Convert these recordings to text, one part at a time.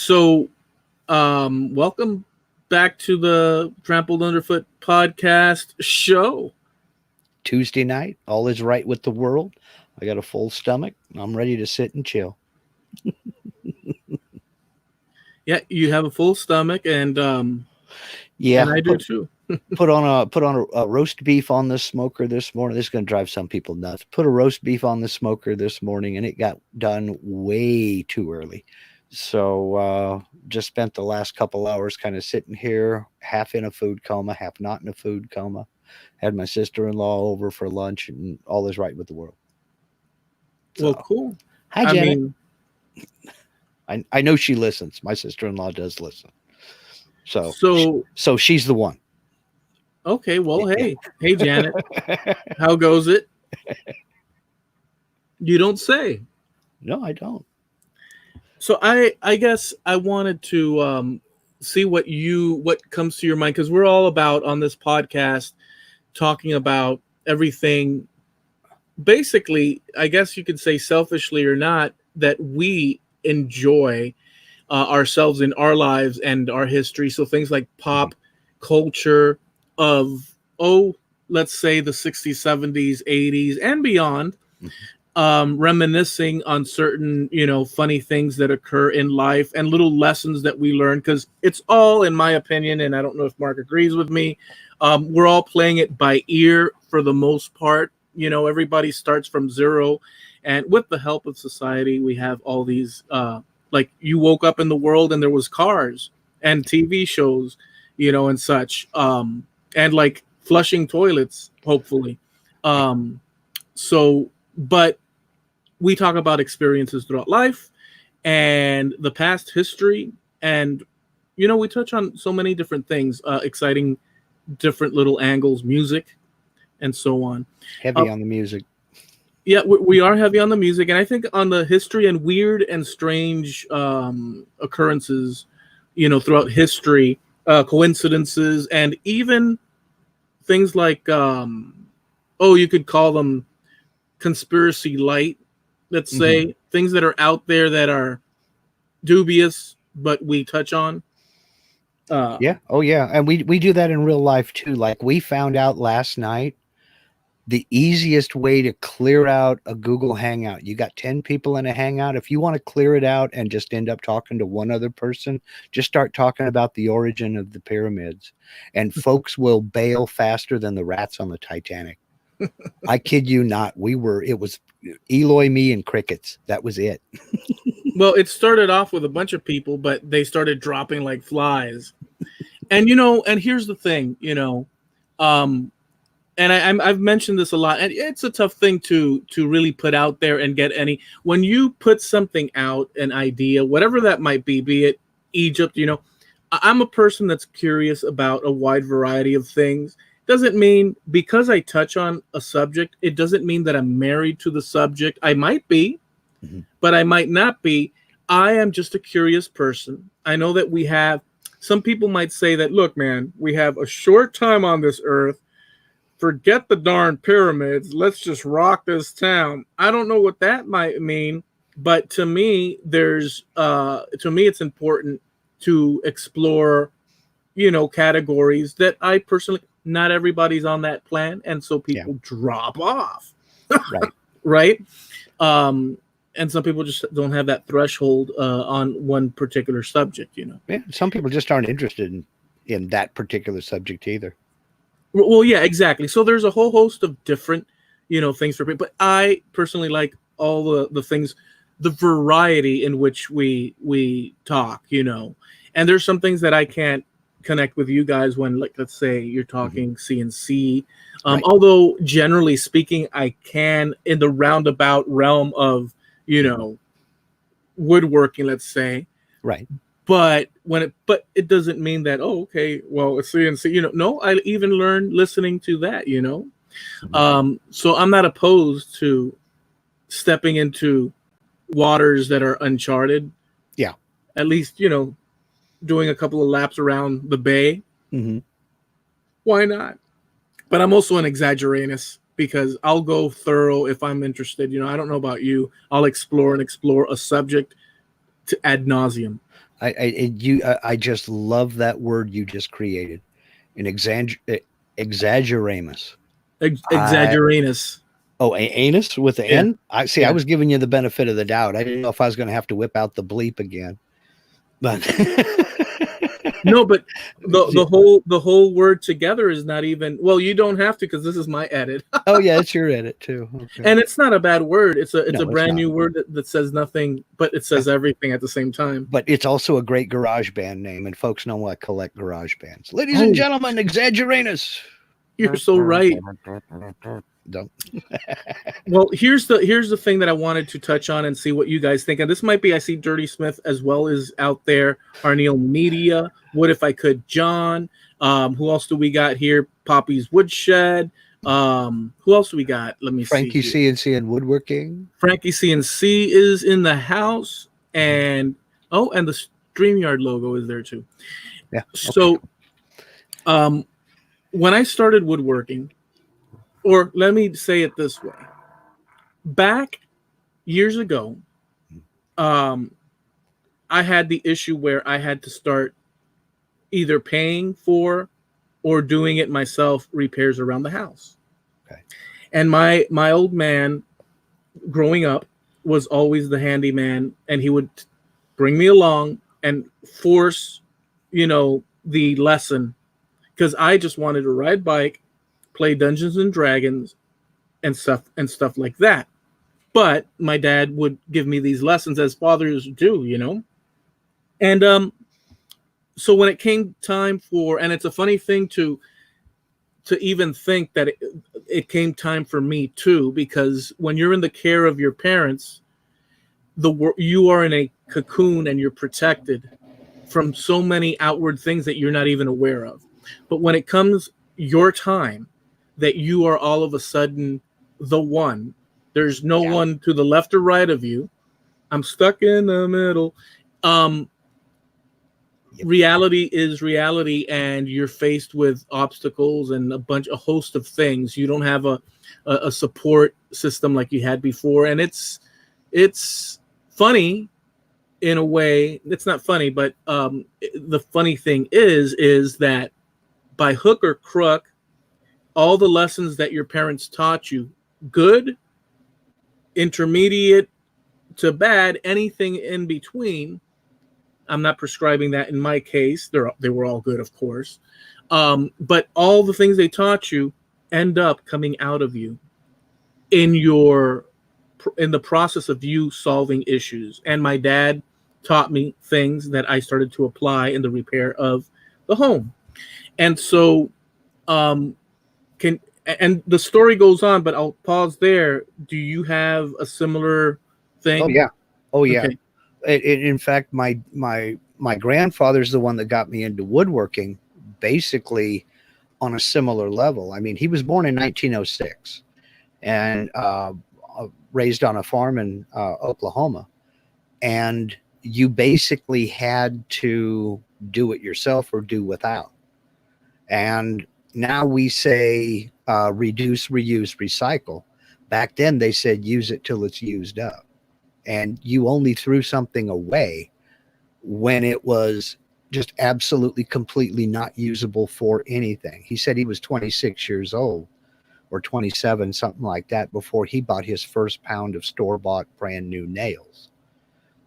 So, welcome back to the Trampled Underfoot podcast show. Tuesday night, all is right with the world. I got a full stomach. I'm ready to sit and chill. Yeah, you have a full stomach, and Yeah, I do too. put on a roast beef on the smoker this morning. This is going to drive some people nuts. Put a roast beef on the smoker this morning, and it got done way too early. So just spent the last couple hours kind of sitting here, half in a food coma, half not in a food coma. Had my sister-in-law over for lunch, and all is right with the world. Well, cool. Hi, Janet. I know she listens. My sister-in-law does listen. So she's the one. Okay, well, hey, Janet, how goes it? You don't say. No, I don't. So I guess I wanted to see what comes to your mind, because we're all about on this podcast talking about everything. Basically, I guess you could say selfishly or not, that we enjoy ourselves in our lives and our history. So things like pop culture of, let's say the 60s, 70s, 80s, and beyond, reminiscing on certain, funny things that occur in life and little lessons that we learn, because it's all, in my opinion, and I don't know if Mark agrees with me, we're all playing it by ear for the most part. Everybody starts from zero, and with the help of society, we have all these, like you woke up in the world and there was cars and TV shows, and such, and like flushing toilets, hopefully. But we talk about experiences throughout life and the past history, and we touch on so many different things, exciting, different little angles, music, and so on. Heavy on the music. Yeah, we are heavy on the music, and I think on the history and weird and strange occurrences, throughout history, coincidences, and even things like, you could call them conspiracy light, let's say, things that are out there that are dubious, but we touch on. Yeah. Oh, yeah. And we do that in real life, too. Like, we found out last night the easiest way to clear out a Google Hangout. You got 10 people in a Hangout. If you want to clear it out and just end up talking to one other person, just start talking about the origin of the pyramids. And folks will bail faster than the rats on the Titanic. I kid you not. It was Eloy, me, and crickets. That was it. Well, it started off with a bunch of people, but they started dropping like flies. And, and here's the thing, and I've mentioned this a lot, and it's a tough thing to really put out there and get any. When you put something out, an idea, whatever that might be it Egypt, I'm a person that's curious about a wide variety of things. Doesn't mean because I touch on a subject, it doesn't mean that I'm married to the subject. I might be, but I might not be. I am just a curious person. I know that some people might say that, look, man, we have a short time on this earth. Forget the darn pyramids. Let's just rock this town. I don't know what that might mean, but to me, it's important to explore, categories that I personally, not everybody's on that plan, and so people drop off. Right. Right. And some people just don't have that threshold on one particular subject, Yeah, some people just aren't interested in that particular subject either. Well, yeah, exactly. So there's a whole host of different, things for people. But I personally like all the things, the variety in which we talk, and there's some things that I can't connect with you guys when, like, let's say you're talking CNC. Right. Although generally speaking, I can in the roundabout realm of, woodworking, let's say. Right. But it doesn't mean that, okay, well, it's CNC, no, I even learned listening to that, so I'm not opposed to stepping into waters that are uncharted. Yeah. At least, doing a couple of laps around the bay. Why not? But I'm also an exaggeramous, because I'll go thorough if I'm interested. I don't know about you. I'll explore a subject to ad nauseum. I just love that word you just created, an exaggeramus. Exaggeramous. Oh, anus with the Yeah. N? I see. I Yeah. was giving you the benefit of the doubt. I didn't know if I was going to have to whip out the bleep again. But No, but the whole word together is not even, well, you don't have to because this is my edit. oh yeah, it's your edit too. Okay. And it's not a bad word. It's a No, it's brand not. new word that says nothing, but it says everything at the same time. But it's also a great garage band name, and folks know I collect garage bands. Ladies and Oh, gentlemen, Exaggeranus. you're so right. Don't. Well, here's the thing that I wanted to touch on and see what you guys think. And this might be, I see Dirty Smith as well as out there. Arneal Media. What if I could, John? Who else do we got here? Poppy's Woodshed. Who else do we got? Let me Frankie see here. CNC and Woodworking. Frankie CNC is in the house, and and the StreamYard logo is there too. Yeah. So, when I started woodworking, or let me say it this way, back years ago, I had the issue where I had to start either paying for or doing it myself repairs around the house. Okay. And my old man growing up was always the handyman, and he would bring me along and force, the lesson, because I just wanted to ride bike, play Dungeons and Dragons and stuff like that. But my dad would give me these lessons as fathers do. And so when it came time for, and it's a funny thing to even think that it came time for me too, because when you're in the care of your parents, you are in a cocoon and you're protected from so many outward things that you're not even aware of. But when it comes your time, that you are all of a sudden the one, there's no one to the left or right of you. I'm stuck in the middle. Reality is reality, and you're faced with obstacles and a host of things. You don't have a support system like you had before, and it's funny in a way. It's not funny, but the funny thing is that by hook or crook, all the lessons that your parents taught you, good, intermediate to bad, anything in between. I'm not prescribing that in my case. They were all good, of course. But all the things they taught you end up coming out of you in the process of you solving issues. And my dad taught me things that I started to apply in the repair of the home. And so and the story goes on, but I'll pause there. Do you have a similar thing? Oh yeah. Okay. In fact, my grandfather's the one that got me into woodworking, basically on a similar level. I mean, he was born in 1906 and raised on a farm in Oklahoma, and you basically had to do it yourself or do without. And now we say reduce, reuse, recycle. Back then they said use it till it's used up. And you only threw something away when it was just absolutely, completely not usable for anything. He said he was 26 years old or 27, something like that, before he bought his first pound of store-bought brand new nails.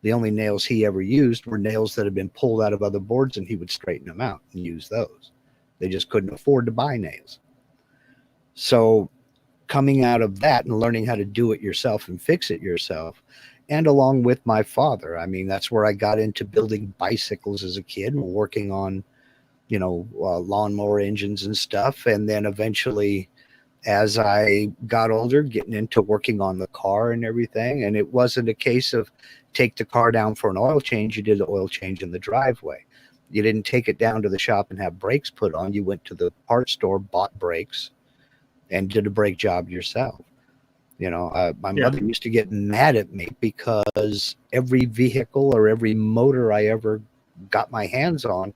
The only nails he ever used were nails that had been pulled out of other boards, and he would straighten them out and use those. They just couldn't afford to buy nails. So coming out of that and learning how to do it yourself and fix it yourself, and along with my father, I mean, that's where I got into building bicycles as a kid and working on, lawnmower engines and stuff. And then eventually, as I got older, getting into working on the car and everything. And it wasn't a case of take the car down for an oil change. You did the oil change in the driveway. You didn't take it down to the shop and have brakes put on. You went to the parts store, bought brakes, and did a brake job yourself. My mother used to get mad at me because every vehicle or every motor I ever got my hands on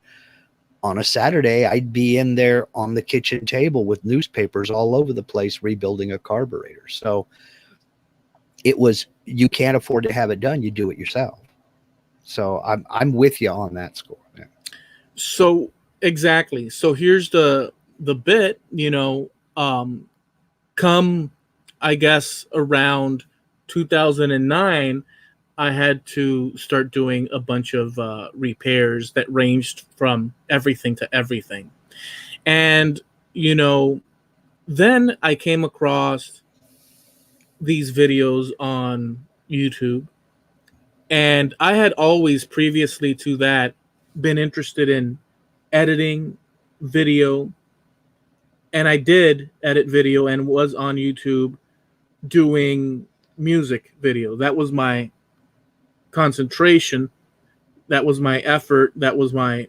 a Saturday, I'd be in there on the kitchen table with newspapers all over the place rebuilding a carburetor. So it was, you can't afford to have it done. You do it yourself. So I'm with you on that score. Yeah. So exactly. So here's the bit, come, I guess, around 2009, I had to start doing a bunch of repairs that ranged from everything to everything. And, then I came across these videos on YouTube. And I had always previously to that been interested in editing video. And I did edit video and was on YouTube doing music video. That was my concentration. That was my effort. That was my,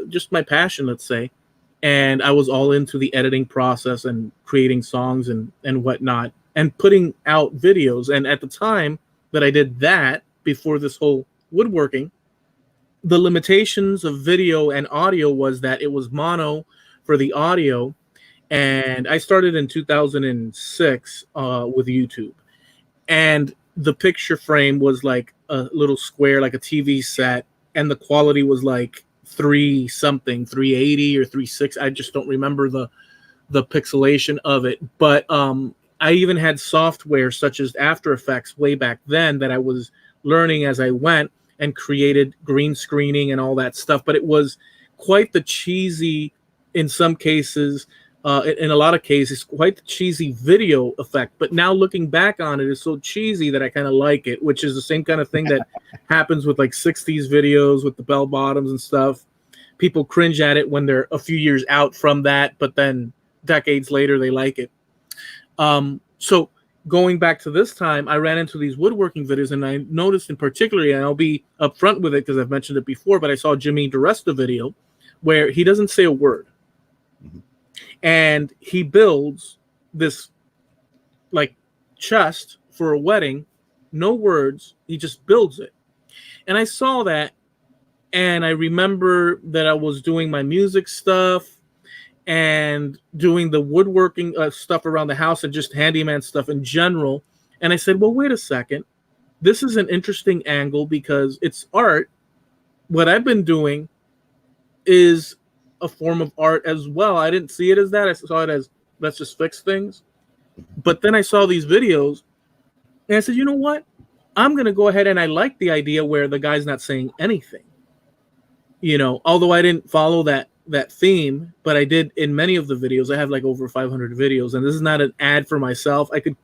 just my passion, let's say. And I was all into the editing process and creating songs and whatnot and putting out videos. And at the time that I did that, before this whole woodworking, the limitations of video and audio was that it was mono for the audio. And I started in 2006 with YouTube. And the picture frame was like a little square, like a TV set. And the quality was like 380 or 360. I just don't remember the pixelation of it. But I even had software such as After Effects way back then that I was learning as I went and created green screening and all that stuff. But it was quite the cheesy, in some cases, in a lot of cases, quite the cheesy video effect. But now looking back on it, it's so cheesy that I kind of like it, which is the same kind of thing that happens with like 60s videos with the bell bottoms and stuff. People cringe at it when they're a few years out from that, but then decades later, they like it. So going back to this time, I ran into these woodworking videos, and I noticed in particular, and I'll be upfront with it because I've mentioned it before, but I saw Jimmy DiResta video where he doesn't say a word. Mm-hmm. And he builds this like chest for a wedding, no words. He just builds it. And I saw that, and I remember that I was doing my music stuff and doing the woodworking stuff around the house and just handyman stuff in general. And I said, well, wait a second. This is an interesting angle because it's art. What I've been doing is a form of art as well. I didn't see it as that. I saw it as, let's just fix things. But then I saw these videos and I said, you know what? I'm going to go ahead, and I like the idea where the guy's not saying anything. Although I didn't follow that theme, but I did in many of the videos. I have like over 500 videos, and this is not an ad for myself. I could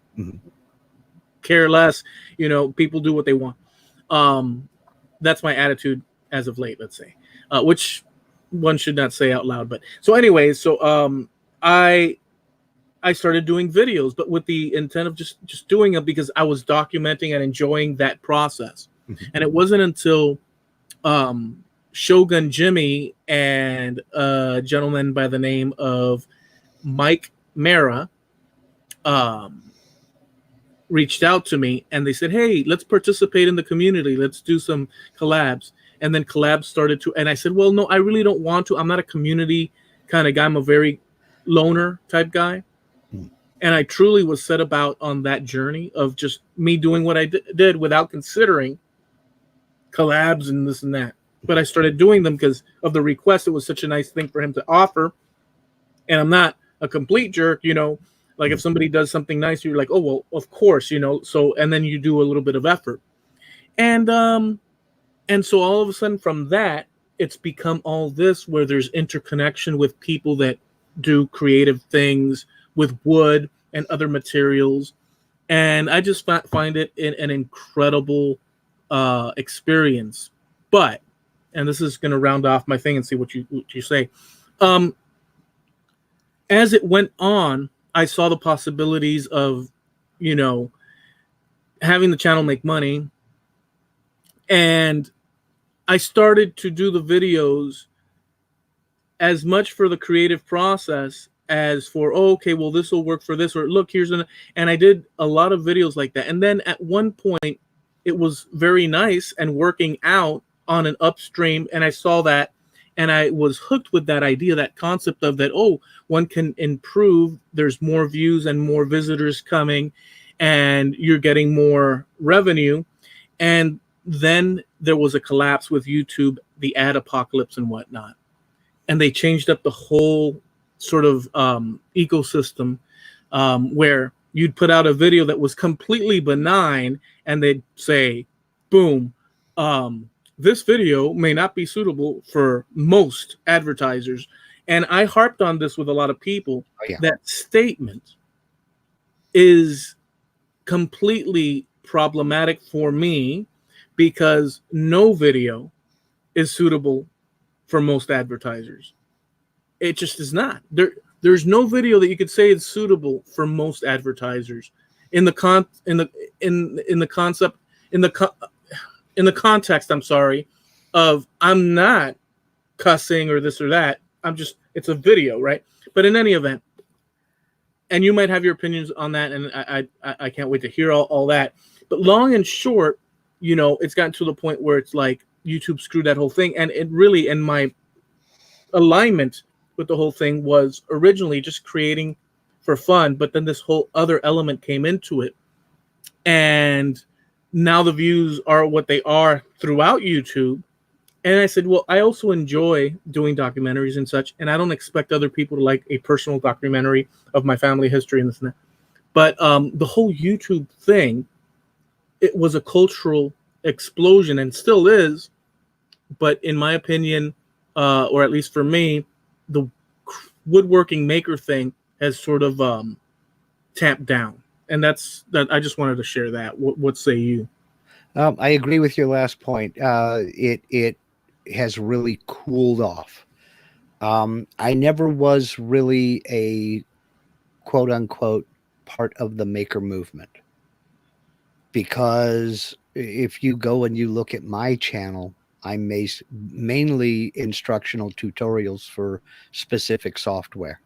care less. People do what they want. That's my attitude as of late, let's say, which one should not say out loud. But so anyways, I started doing videos, but with the intent of just doing it because I was documenting and enjoying that process. And it wasn't until Shogun Jimmy and a gentleman by the name of Mike Mara reached out to me, and they said, hey, let's participate in the community. Let's do some collabs. And then collabs started to, and I said, well, no, I really don't want to. I'm not a community kind of guy. I'm a very loner type guy. And I truly was set about on that journey of just me doing what I did without considering collabs and this and that. But I started doing them because of the request. It was such a nice thing for him to offer. And I'm not a complete jerk, like if somebody does something nice, you're like, oh, well, of course, so, and then you do a little bit of effort. And so all of a sudden from that, it's become all this where there's interconnection with people that do creative things with wood and other materials. And I just find it an incredible experience. But, and this is going to round off my thing and see what you say. As it went on, I saw the possibilities of, having the channel make money. And I started to do the videos as much for the creative process as for, okay, well, this will work for this, or look, and I did a lot of videos like that. And then at one point, it was very nice and working out on an upstream, and I saw that, and I was hooked with that idea, that concept of that, oh, one can improve, there's more views and more visitors coming, and you're getting more revenue. And then there was a collapse with YouTube, the ad apocalypse and whatnot, and they changed up the whole sort of ecosystem, where you'd put out a video that was completely benign, and they'd say, "Boom, this video may not be suitable for most advertisers." And I harped on this with a lot of people. Oh, yeah. That statement is completely problematic for me, because no video is suitable for most advertisers. It just is not. There's no video that you could say is suitable for most advertisers in the concept, in the context, I'm sorry, of I'm not cussing or this or that. It's a video, right? But in any event, and you might have your opinions on that, and I can't wait to hear all that. But long and short, it's gotten to the point where it's like YouTube screwed that whole thing. And it really, in my alignment with the whole thing, was originally just creating for fun, but then this whole other element came into it. And now the views are what they are throughout YouTube. And I said, well, I also enjoy doing documentaries and such, and I don't expect other people to like a personal documentary of my family history and this and that. But the whole YouTube thing, it was a cultural explosion and still is. But in my opinion, or at least for me, the woodworking maker thing has sort of tamped down. And that's that. I just wanted to share that. What say you? I agree with your last point. It has really cooled off. I never was really a quote unquote part of the maker movement, because if you go and you look at my channel, I mainly instructional tutorials for specific software.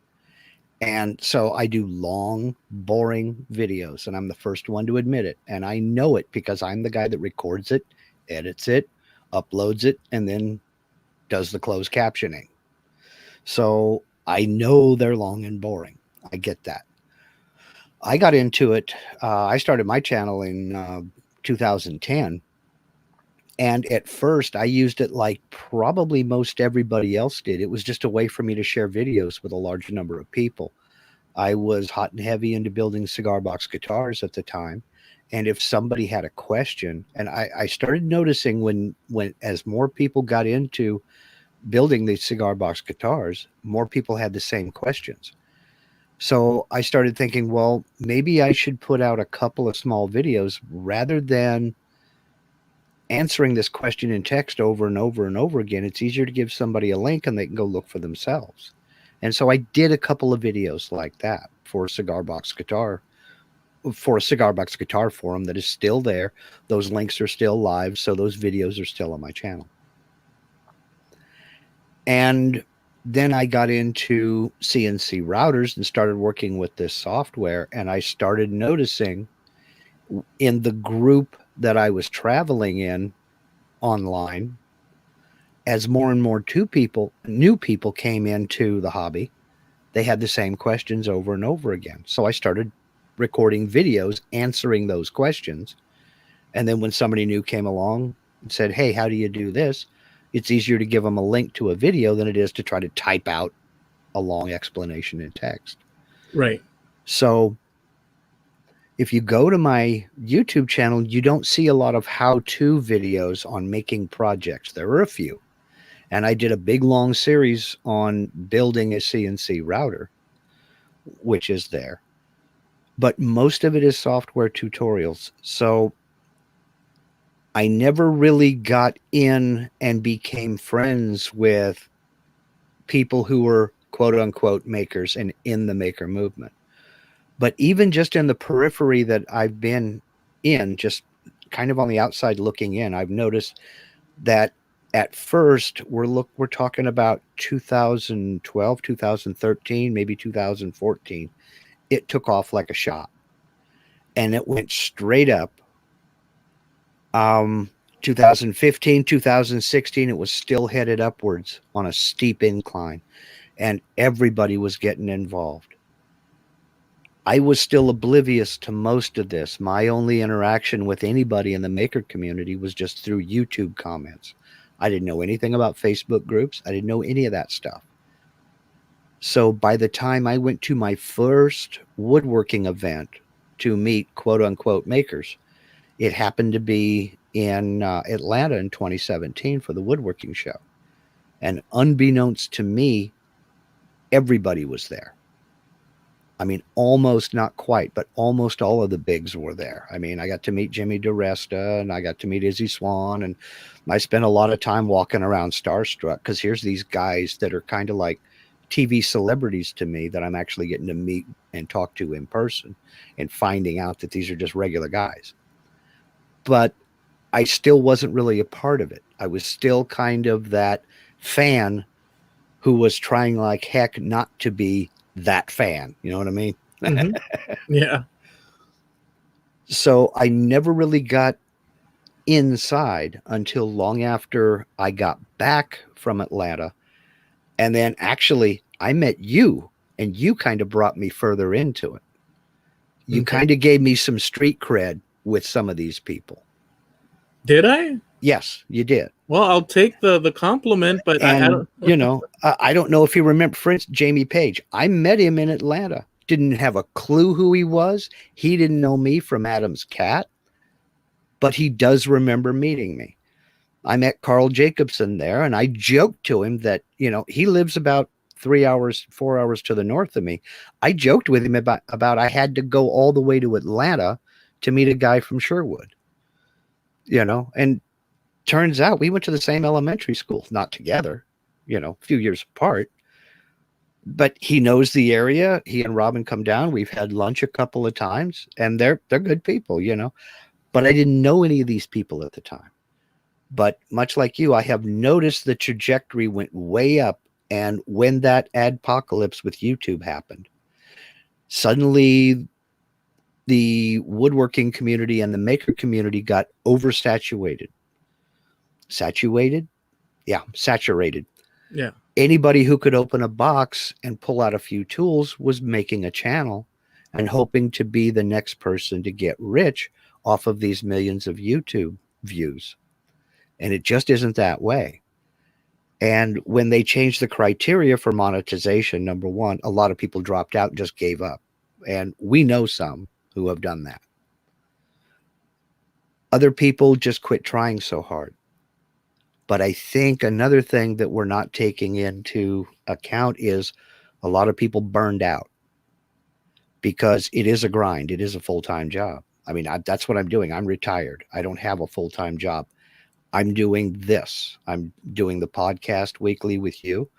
And so I do long, boring videos, and I'm the first one to admit it. And I know it because I'm the guy that records it, edits it, uploads it, and then does the closed captioning. So I know they're long and boring. I get that. I got into it. I started my channel in 2010. And at first, I used it like probably most everybody else did. It was just a way for me to share videos with a large number of people. I was hot and heavy into building cigar box guitars at the time. And if somebody had a question, and I started noticing when as more people got into building these cigar box guitars, more people had the same questions. So I started thinking, well, maybe I should put out a couple of small videos rather than answering this question in text over and over and over again. It's easier to give somebody a link and they can go look for themselves. And so I did a couple of videos like that for a cigar box guitar forum that is still there. Those links are still live. So those videos are still on my channel. And then I got into CNC routers and started working with this software. And I started noticing in the group that I was traveling in online, as more and more new people came into the hobby, they had the same questions over and over again. So I started recording videos answering those questions. And then when somebody new came along and said, hey, how do you do this? It's easier to give them a link to a video than it is to try to type out a long explanation in text. Right. So if you go to my YouTube channel, you don't see a lot of how-to videos on making projects. There are a few. And I did a big, long series on building a CNC router, which is there. But most of it is software tutorials. So I never really got in and became friends with people who were quote-unquote makers and in the maker movement. But even just in the periphery that I've been in, just kind of on the outside looking in, I've noticed that at first we're talking about 2012, 2013, maybe 2014. It took off like a shot, and it went straight up. 2015, 2016, it was still headed upwards on a steep incline, and everybody was getting involved. I was still oblivious to most of this. My only interaction with anybody in the maker community was just through YouTube comments. I didn't know anything about Facebook groups. I didn't know any of that stuff. So by the time I went to my first woodworking event to meet quote unquote makers, it happened to be in Atlanta in 2017 for the woodworking show. And unbeknownst to me, everybody was there. I mean, almost not quite, but almost all of the bigs were there. I mean, I got to meet Jimmy DeResta and I got to meet Izzy Swan. And I spent a lot of time walking around starstruck because here's these guys that are kind of like TV celebrities to me that I'm actually getting to meet and talk to in person and finding out that these are just regular guys. But I still wasn't really a part of it. I was still kind of that fan who was trying like heck not to be that fan. You know what I mean? Mm-hmm. Yeah. So I never really got inside until long after I got back from Atlanta. And then actually, I met you, and you kind of brought me further into it. You Okay. kind of gave me some street cred with some of these people. Did I? Yes, you did. Well, I'll take the compliment, but I And, don't. you know, I don't know if you remember, for instance, Jamie Page. I met him in Atlanta. Didn't have a clue who he was. He didn't know me from Adam's Cat, but he does remember meeting me. I met Carl Jacobson there, and I joked to him that, you know, he lives about 3 hours, 4 hours to the north of me. I joked with him about I had to go all the way to Atlanta to meet a guy from Sherwood, you know, and turns out we went to the same elementary school, not together, you know, a few years apart. But he knows the area. He and Robin come down. We've had lunch a couple of times, and they're good people, you know. But I didn't know any of these people at the time. But much like you, I have noticed the trajectory went way up. And when that adpocalypse with YouTube happened, suddenly the woodworking community and the maker community got oversaturated. Saturated? Yeah, saturated. Yeah. Anybody who could open a box and pull out a few tools was making a channel and hoping to be the next person to get rich off of these millions of YouTube views. And it just isn't that way. And when they changed the criteria for monetization, number one, a lot of people dropped out and just gave up. And we know some who have done that. Other people just quit trying so hard. But I think another thing that we're not taking into account is a lot of people burned out because it is a grind. It is a full-time job. I mean, that's what I'm doing. I'm retired. I don't have a full-time job. I'm doing this. I'm doing the podcast weekly with you,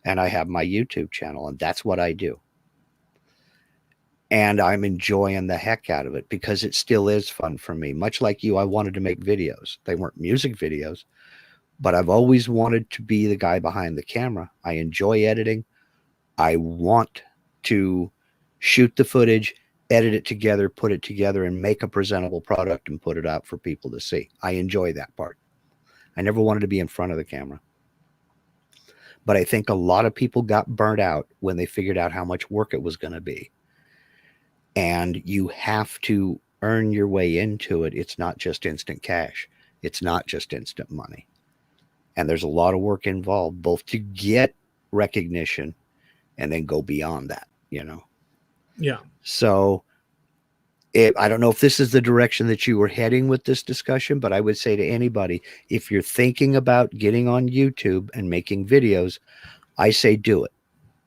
and I have my YouTube channel, and that's what I do. And I'm enjoying the heck out of it because it still is fun for me. Much like you, I wanted to make videos. They weren't music videos, but I've always wanted to be the guy behind the camera. I enjoy editing. I want to shoot the footage, edit it together, put it together, and make a presentable product and put it out for people to see. I enjoy that part. I never wanted to be in front of the camera. But I think a lot of people got burnt out when they figured out how much work it was going to be. And you have to earn your way into it. It's not just instant cash. It's not just instant money. And there's a lot of work involved, both to get recognition and then go beyond that, you know? Yeah. So I don't know if this is the direction that you were heading with this discussion, but I would say to anybody, if you're thinking about getting on YouTube and making videos, I say do it.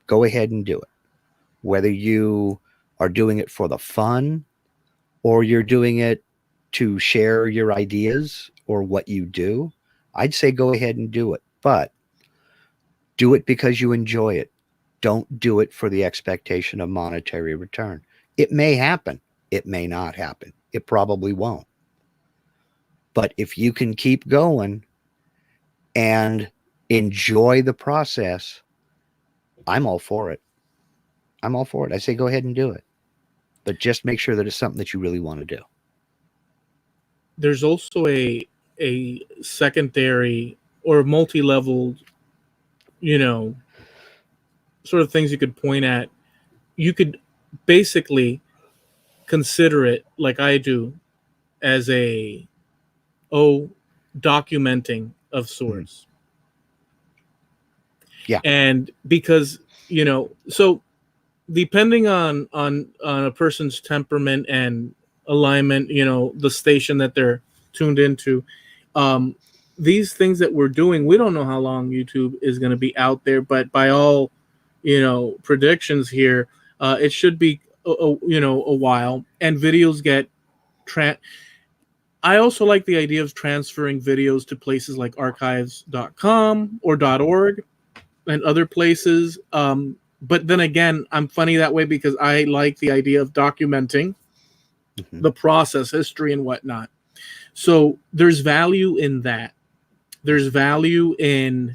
Go ahead and do it. Whether you are doing it for the fun or you're doing it to share your ideas or what you do, I'd say go ahead and do it. But do it because you enjoy it. Don't do it for the expectation of monetary return. It may happen. It may not happen. It probably won't. But if you can keep going and enjoy the process, I'm all for it. I'm all for it. I say go ahead and do it. But just make sure that it's something that you really want to do. There's also a secondary or multi-level, you know, sort of things you could point at. You could basically consider it like I do as documenting of sorts. Yeah. And because, so depending on a person's temperament and alignment, the station that they're tuned into, these things that we're doing, we don't know how long YouTube is going to be out there, but by all predictions here, it should be a while. And videos get I also like the idea of transferring videos to places like archives.com or .org and other places. But then again, I'm funny that way because I like the idea of documenting the process, history, and whatnot. So there's value in that. There's value in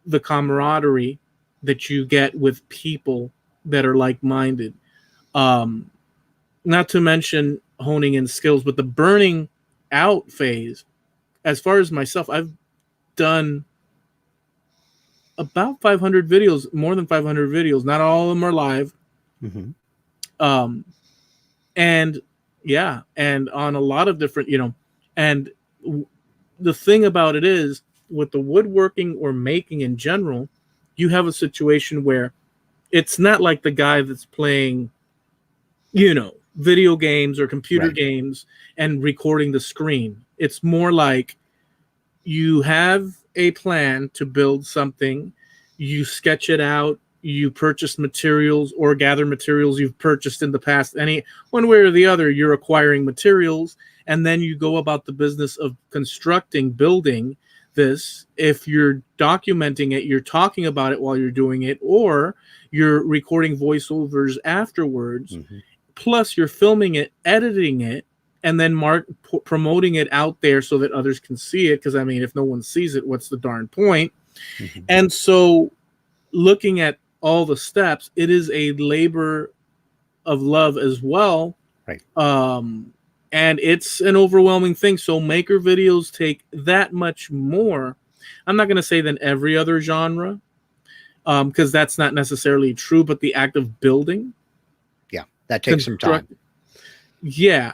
the camaraderie that you get with people that are like-minded. Not to mention honing in skills, but the burning out phase, as far as myself, I've done about 500 videos, more than 500 videos. Not all of them are live. And yeah, and on a lot of different, and the thing about it is with the woodworking or making in general, you have a situation where it's not like the guy that's playing, video games or computer games and recording the screen. It's more like you have a plan to build something, you sketch it out, you purchase materials or gather materials you've purchased in the past. Any one way or the other, you're acquiring materials, and then you go about the business of building this. If you're documenting it, you're talking about it while you're doing it, or you're recording voiceovers afterwards. Plus, you're filming it, editing it, and then promoting it out there so that others can see it. Because, I mean, if no one sees it, what's the darn point? And so looking at all the steps, it is a labor of love as well. And it's an overwhelming thing. So maker videos take that much more. I'm not going to say than every other genre, because that's not necessarily true, but the act of building. Yeah, that takes some time. Yeah,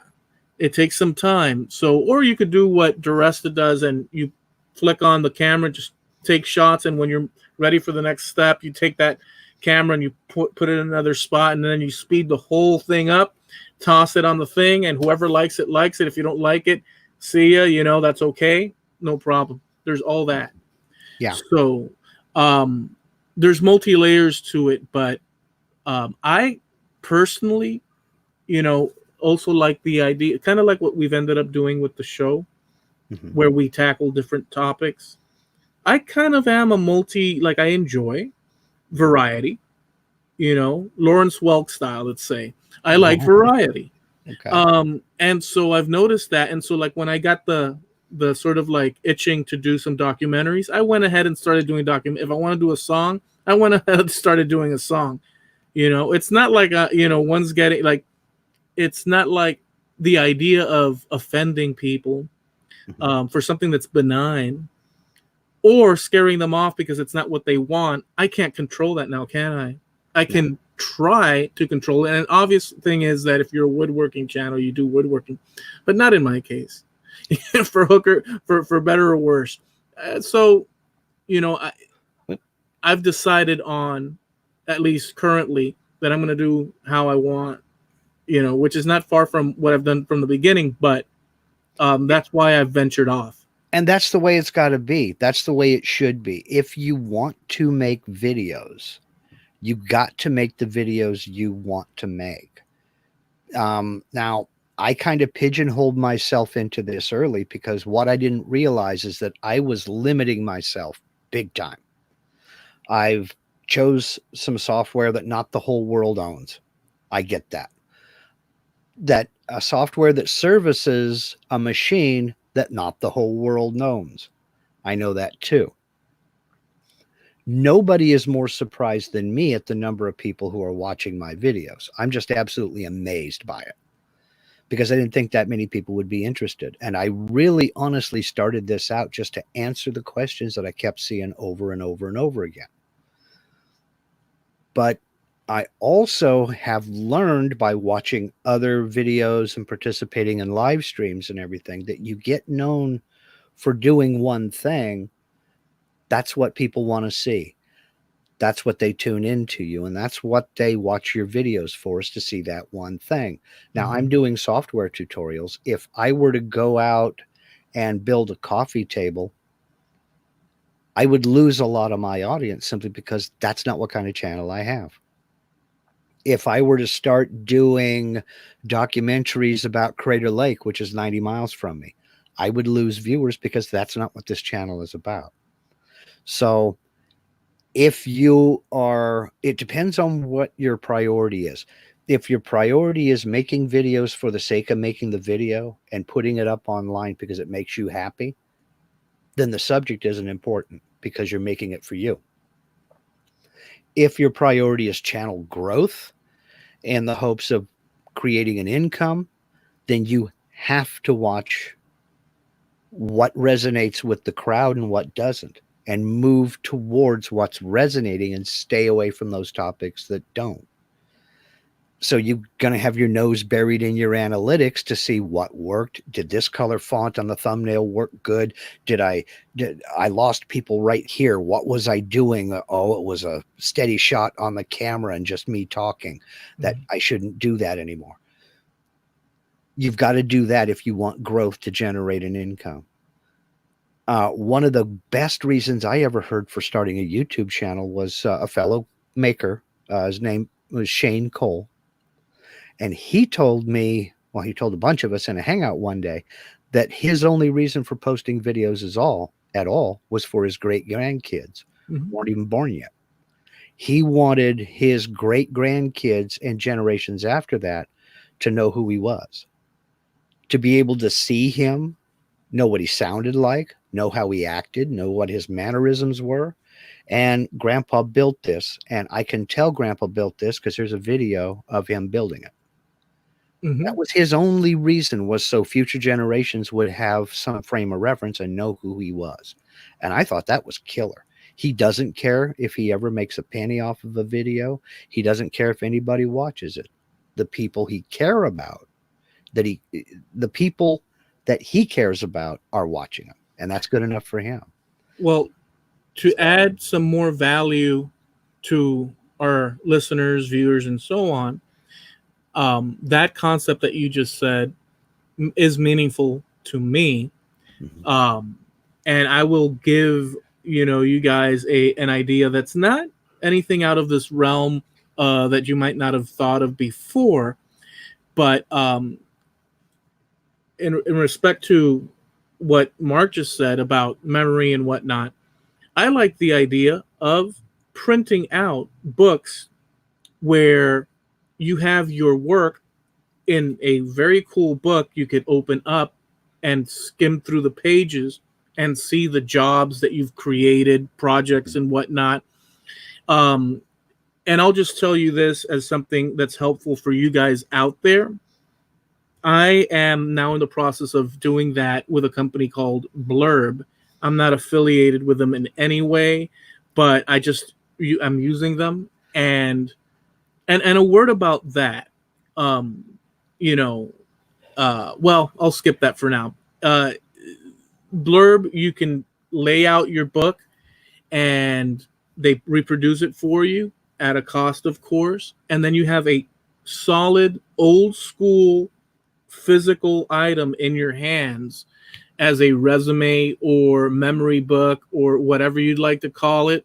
it takes some time. So, or you could do what Duresta does and you flick on the camera, just take shots, and when you're ready for the next step, you take that camera and you put it in another spot, and then you speed the whole thing up, toss it on the thing, and whoever likes it likes it. If you don't like it, see ya, that's okay, no problem. There's all that. Yeah. So there's multi-layers to it, but I personally, also like the idea, kind of like what we've ended up doing with the show, where we tackle different topics. I kind of am I enjoy variety, Lawrence Welk style, let's say. I like variety. And so I've noticed that. And so like when I got the sort of like itching to do some documentaries, I went ahead and started doing if I want to do a song, I went ahead and started doing a song. It's not like one's getting like, it's not like the idea of offending people for something that's benign or scaring them off because it's not what they want. I can't control that now, can I? I can try to control it. And an obvious thing is that if you're a woodworking channel, you do woodworking, but not in my case. For hooker, for better or worse. So, I've decided on, at least currently, that I'm going to do how I want, which is not far from what I've done from the beginning, but that's why I've ventured off. And that's the way it's got to be. That's the way it should be. If you want to make videos, you got to make the videos you want to make. Now, I kind of pigeonholed myself into this early because what I didn't realize is that I was limiting myself big time. I've chose some software that not the whole world owns. I get that. That a software that services a machine that not the whole world owns. I know that too. Nobody is more surprised than me at the number of people who are watching my videos. I'm just absolutely amazed by it because I didn't think that many people would be interested. And I really honestly started this out just to answer the questions that I kept seeing over and over and over again. But I also have learned by watching other videos and participating in live streams and everything that you get known for doing one thing. That's what people want to see. That's what they tune into you, and that's what they watch your videos for, is to see that one thing. Now, I'm doing software tutorials. If I were to go out and build a coffee table, I would lose a lot of my audience simply because that's not what kind of channel I have. If I were to start doing documentaries about Crater Lake, which is 90 miles from me, I would lose viewers because that's not what this channel is about. So if you are, it depends on what your priority is. If your priority is making videos for the sake of making the video and putting it up online because it makes you happy, then the subject isn't important because you're making it for you. If your priority is channel growth and the hopes of creating an income, then you have to watch what resonates with the crowd and what doesn't, and move towards what's resonating and stay away from those topics that don't. So you're going to have your nose buried in your analytics to see what worked. Did this color font on the thumbnail work good? Did I lost people right here? What was I doing? Oh, it was a steady shot on the camera and just me talking. That I shouldn't do that anymore. You've got to do that if you want growth to generate an income. One of the best reasons I ever heard for starting a YouTube channel was a fellow maker. His name was Shane Cole. And he told me, well, he told a bunch of us in a hangout one day that his only reason for posting videos at all was for his great grandkids who weren't even born yet. He wanted his great grandkids and generations after that to know who he was, to be able to see him, know what he sounded like, know how he acted, know what his mannerisms were. And Grandpa built this, and I can tell Grandpa built this because there's a video of him building it. That was his only reason, was so future generations would have some frame of reference and know who he was. And I thought that was killer. He doesn't care if he ever makes a penny off of a video. He doesn't care if anybody watches it. The people he cares about, the people that he cares about are watching him, and that's good enough for him. Well, to add some more value to our listeners, viewers, and so on, that concept that you just said is meaningful to me. And I will give you guys an idea that's not anything out of this realm that you might not have thought of before, but in respect to what Mark just said about memory and whatnot, I like the idea of printing out books where you have your work in a very cool book you could open up and skim through the pages and see the jobs that you've created, projects and whatnot. And I'll just tell you this as something that's helpful for you guys out there. I am now in the process of doing that with a company called Blurb. I'm not affiliated with them in any way, but I'm using them. And a word about that, well, I'll skip that for now. Blurb, you can lay out your book and they reproduce it for you at a cost, of course. And then you have a solid old school physical item in your hands as a resume or memory book or whatever you'd like to call it.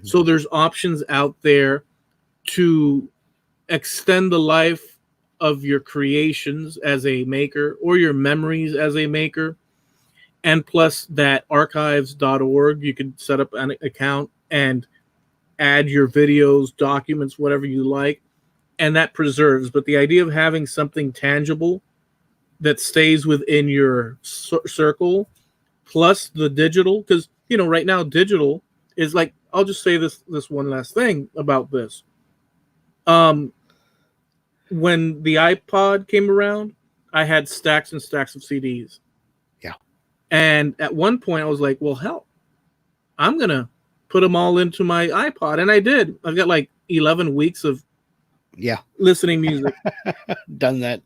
So there's options out there to extend the life of your creations as a maker or your memories as a maker. And plus that archives.org, you can set up an account and add your videos, documents, whatever you like, and that preserves. But the idea of having something tangible that stays within your circle, plus the digital, because right now digital is like, I'll just say this one last thing about this. When the iPod came around, I had stacks and stacks of CDs. Yeah. And at one point I was like, well, hell, I'm going to put them all into my iPod. And I did. I've got like 11 weeks of Yeah. listening music. Done that.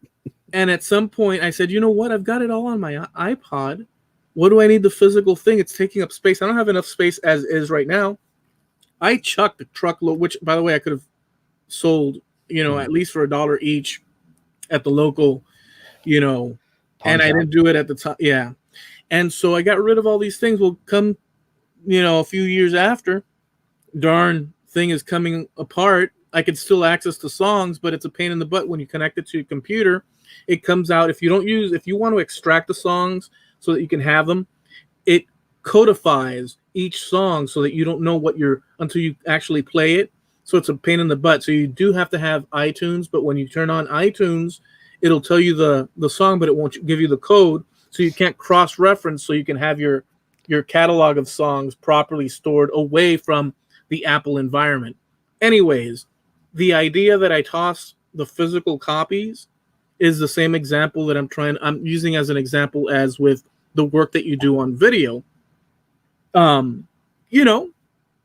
And at some point, I said, you know what? I've got it all on my iPod. What do I need the physical thing? It's taking up space. I don't have enough space as is right now. I chucked a truckload, which, by the way, I could have sold, at least for $1 each at the local, Pawn and I shop. didn't do it at the time. Yeah. And so I got rid of all these things. Well, come, a few years after, darn thing is coming apart. I can still access the songs, but it's a pain in the butt when you connect it to your computer. It comes out, if you want to extract the songs so that you can have them, it codifies each song so that you don't know until you actually play it. So it's a pain in the butt. So you do have to have iTunes, but when you turn on iTunes, it'll tell you the song, but it won't give you the code. So you can't cross-reference, so you can have your catalog of songs properly stored away from the Apple environment. Anyways, the idea that I toss the physical copies is the same example that I'm using as an example as with the work that you do on video. You know,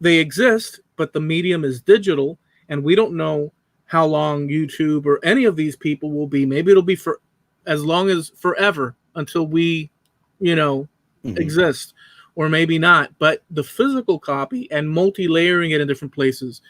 they exist, but the medium is digital, and we don't know how long YouTube or any of these people will be. Maybe it'll be for as long as forever until we, exist, or maybe not. But the physical copy and multi-layering it in different places,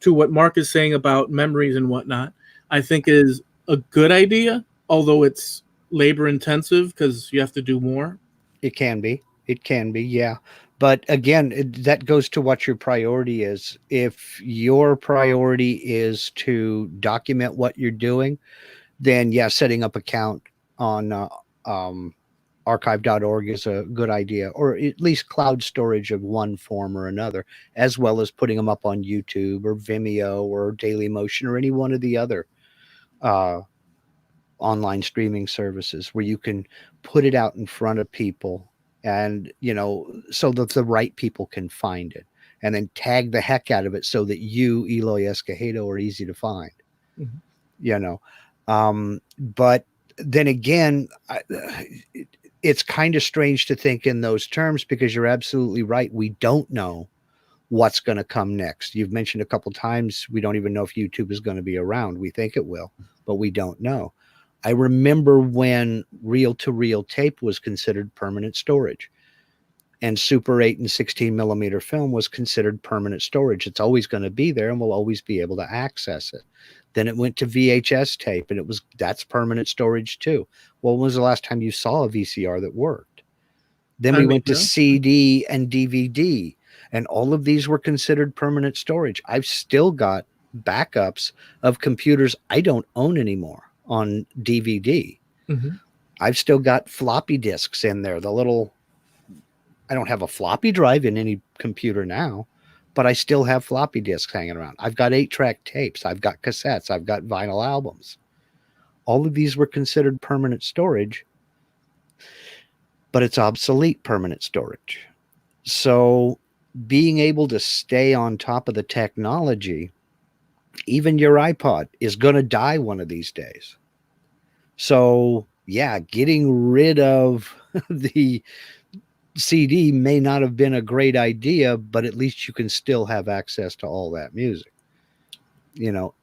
to what Mark is saying about memories and whatnot, I think is a good idea, although it's labor intensive because you have to do more. It can be. It can be, yeah. But again, that goes to what your priority is. If your priority is to document what you're doing, then yeah, setting up account on archive.org is a good idea, or at least cloud storage of one form or another, as well as putting them up on YouTube or Vimeo or Dailymotion or any one of the other uh, online streaming services where you can put it out in front of people, and so that the right people can find it, and then tag the heck out of it so that you, Eloy Escojedo, are easy to find. But then again, it's kind of strange to think in those terms, because you're absolutely right. We don't know what's going to come next. You've mentioned a couple times we don't even know if YouTube is going to be around. We think it will, but we don't know. I remember when reel-to-reel tape was considered permanent storage, and Super 8 and 16 millimeter film was considered permanent storage. It's always going to be there, and we'll always be able to access it. Then it went to VHS tape, and that's permanent storage too. Well, when was the last time you saw a VCR that worked? Then we went to CD and DVD, and all of these were considered permanent storage. I've still got backups of computers I don't own anymore on DVD. I've still got floppy disks in there. I don't have a floppy drive in any computer now, but I still have floppy disks hanging around. I've got 8-track tapes. I've got cassettes. I've got vinyl albums. All of these were considered permanent storage, but it's obsolete permanent storage. So being able to stay on top of the technology, even your iPod is going to die one of these days. So yeah, getting rid of the CD may not have been a great idea, but at least you can still have access to all that music,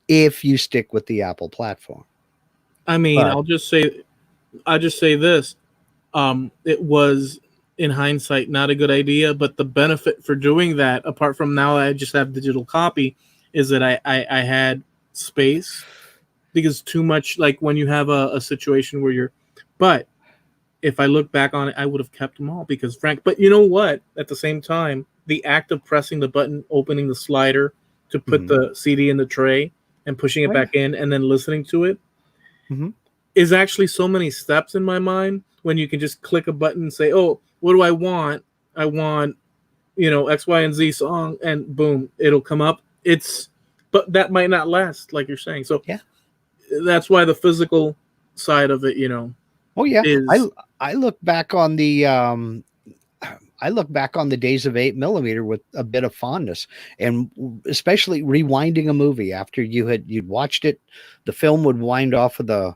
if you stick with the Apple platform. I mean, I'll just say this. It was, in hindsight, not a good idea, but the benefit for doing that, apart from now I just have digital copy, is that I had space, because too much, like when you have a situation where but if I look back on it, I would have kept them all, because but you know what? At the same time, the act of pressing the button, opening the slider to put the CD in the tray and pushing it back in and then listening to it is actually so many steps in my mind, when you can just click a button and say, oh, what do I want? I want, X, Y, and Z song, and boom, it'll come up. But that might not last, like you're saying. So yeah, that's why the physical side of it, Oh yeah, is, I look back on the days of 8mm with a bit of fondness, and especially rewinding a movie after you'd watched it. The film would wind off of the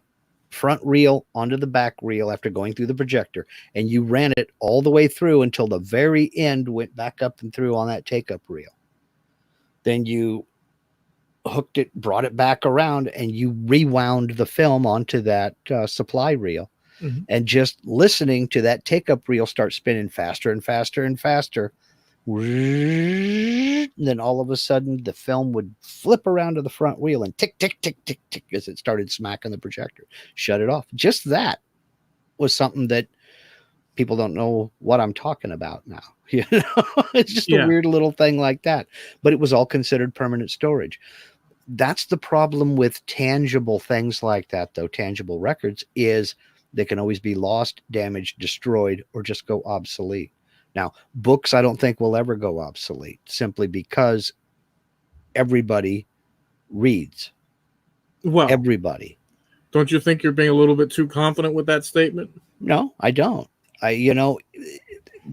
front reel onto the back reel after going through the projector, and you ran it all the way through until the very end, went back up and through on that take-up reel. Then you hooked it, brought it back around, and you rewound the film onto that supply reel. Mhm. And just listening to that take up reel start spinning faster and faster and faster. And then all of a sudden, the film would flip around to the front wheel and tick, tick, tick, tick, tick as it started smacking the projector. Shut it off. Just that was something that people don't know what I'm talking about now. You know, it's just a weird little thing like that. But it was all considered permanent storage. That's the problem with tangible things like that, though. Tangible records is they can always be lost, damaged, destroyed, or just go obsolete. Now, books I don't think will ever go obsolete simply because everybody reads. Well, everybody. Don't you think you're being a little bit too confident with that statement? No, I don't.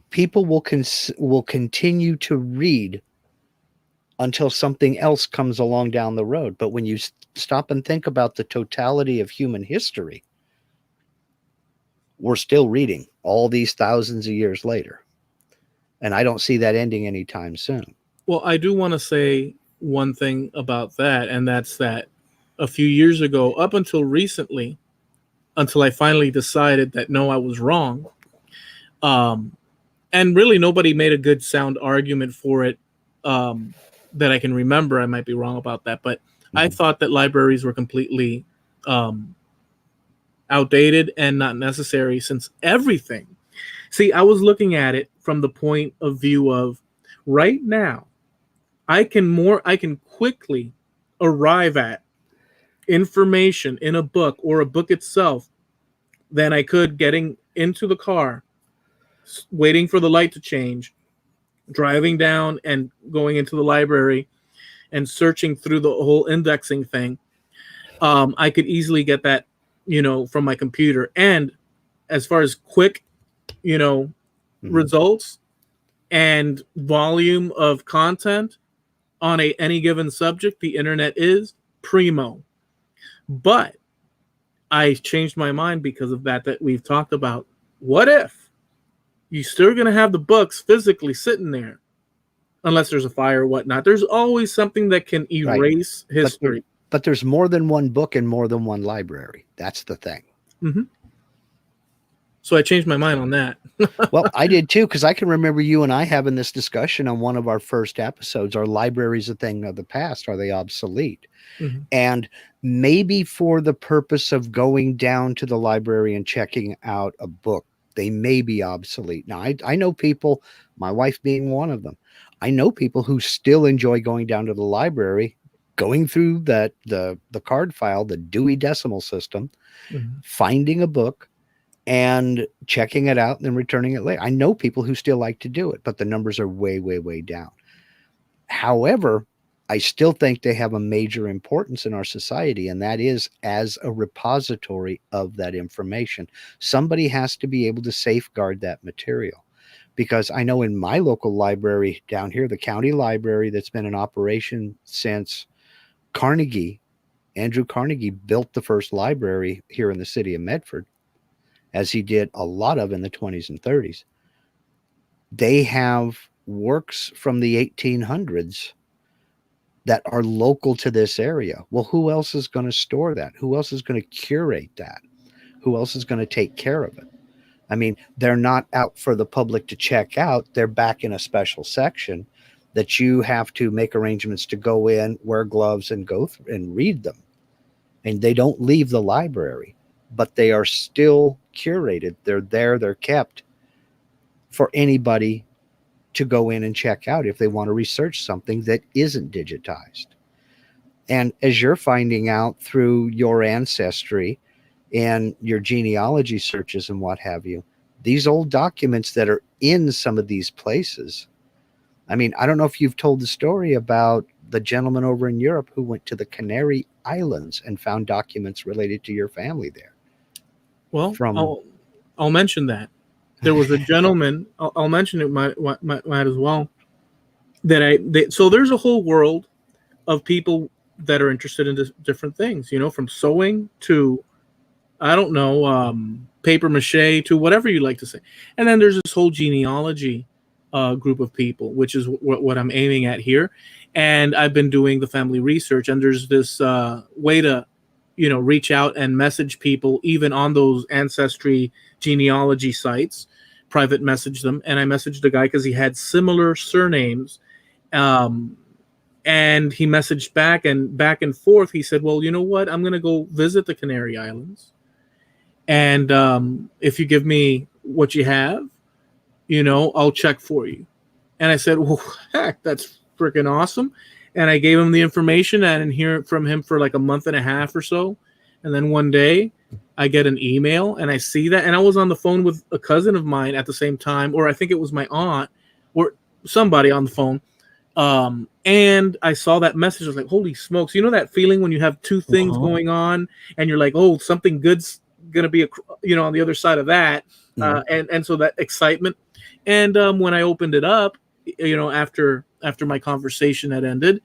People will continue to read until something else comes along down the road. But when you stop and think about the totality of human history, we're still reading all these thousands of years later. And I don't see that ending anytime soon. Well, I do want to say one thing about that, and that's that a few years ago, up until recently, until I finally decided that no, I was wrong. And really nobody made a good sound argument for it that I can remember. I might be wrong about that, but I thought that libraries were completely outdated and not necessary, since everything. See, I was looking at it from the point of view of right now, I can quickly arrive at information in a book or a book itself than I could getting into the car, waiting for the light to change, driving down and going into the library and searching through the whole indexing thing. I could easily get that, from my computer. And as far as quick, results and volume of content on any given subject, the internet is primo. But I changed my mind because of that we've talked about. What if you're still going to have the books physically sitting there, unless there's a fire or whatnot? There's always something that can erase history. But there's more than one book and more than one library. That's the thing. Mm-hmm. So I changed my mind on that. Well, I did too, because I can remember you and I having this discussion on one of our first episodes. Are libraries a thing of the past? Are they obsolete? Mm-hmm. And maybe for the purpose of going down to the library and checking out a book, they may be obsolete. Now, I know people, my wife being one of them, I know people who still enjoy going down to the library, going through the card file, the Dewey Decimal System, finding a book, and checking it out and then returning it later. I know people who still like to do it, but the numbers are way, way, way down. However, I still think they have a major importance in our society, and that is as a repository of that information. Somebody has to be able to safeguard that material, because I know in my local library down here, the county library that's been in operation since Andrew Carnegie built the first library here in the city of Medford, as he did a lot of in the 20s and 30s. They have works from the 1800s that are local to this area. Well, who else is going to store that? Who else is going to curate that? Who else is going to take care of it? I mean, they're not out for the public to check out. They're back in a special section that you have to make arrangements to go in, wear gloves, and go through and read them. And they don't leave the library, but they are still curated. They're there, they're kept for anybody to go in and check out if they want to research something that isn't digitized. And as you're finding out through your ancestry and your genealogy searches and what have you, these old documents that are in some of these places. I mean, I don't know if you've told the story about the gentleman over in Europe who went to the Canary Islands and found documents related to your family there. Well, I'll mention that. There was a gentleman, I'll mention it might as well, so there's a whole world of people that are interested in different things, from sewing to, I don't know, paper mache to whatever you like to say. And then there's this whole genealogy group of people, which is what I'm aiming at here. And I've been doing the family research, and there's this way to, reach out and message people, even on those ancestry genealogy sites, private message them. And I messaged a guy because he had similar surnames. And he messaged back and forth. He said, well, you know what? I'm going to go visit the Canary Islands. And if you give me what you have, I'll check for you. And I said, well, heck, that's freaking awesome. And I gave him the information. I didn't hear from him for like a month and a half or so. And then one day I get an email and I see that. And I was on the phone with a cousin of mine at the same time, or I think it was my aunt or somebody on the phone. And I saw that message. I was like, holy smokes. You know that feeling when you have two things going on and you're like, oh, something good's going to be, on the other side of that. And so that excitement. And when I opened it up, after my conversation had ended,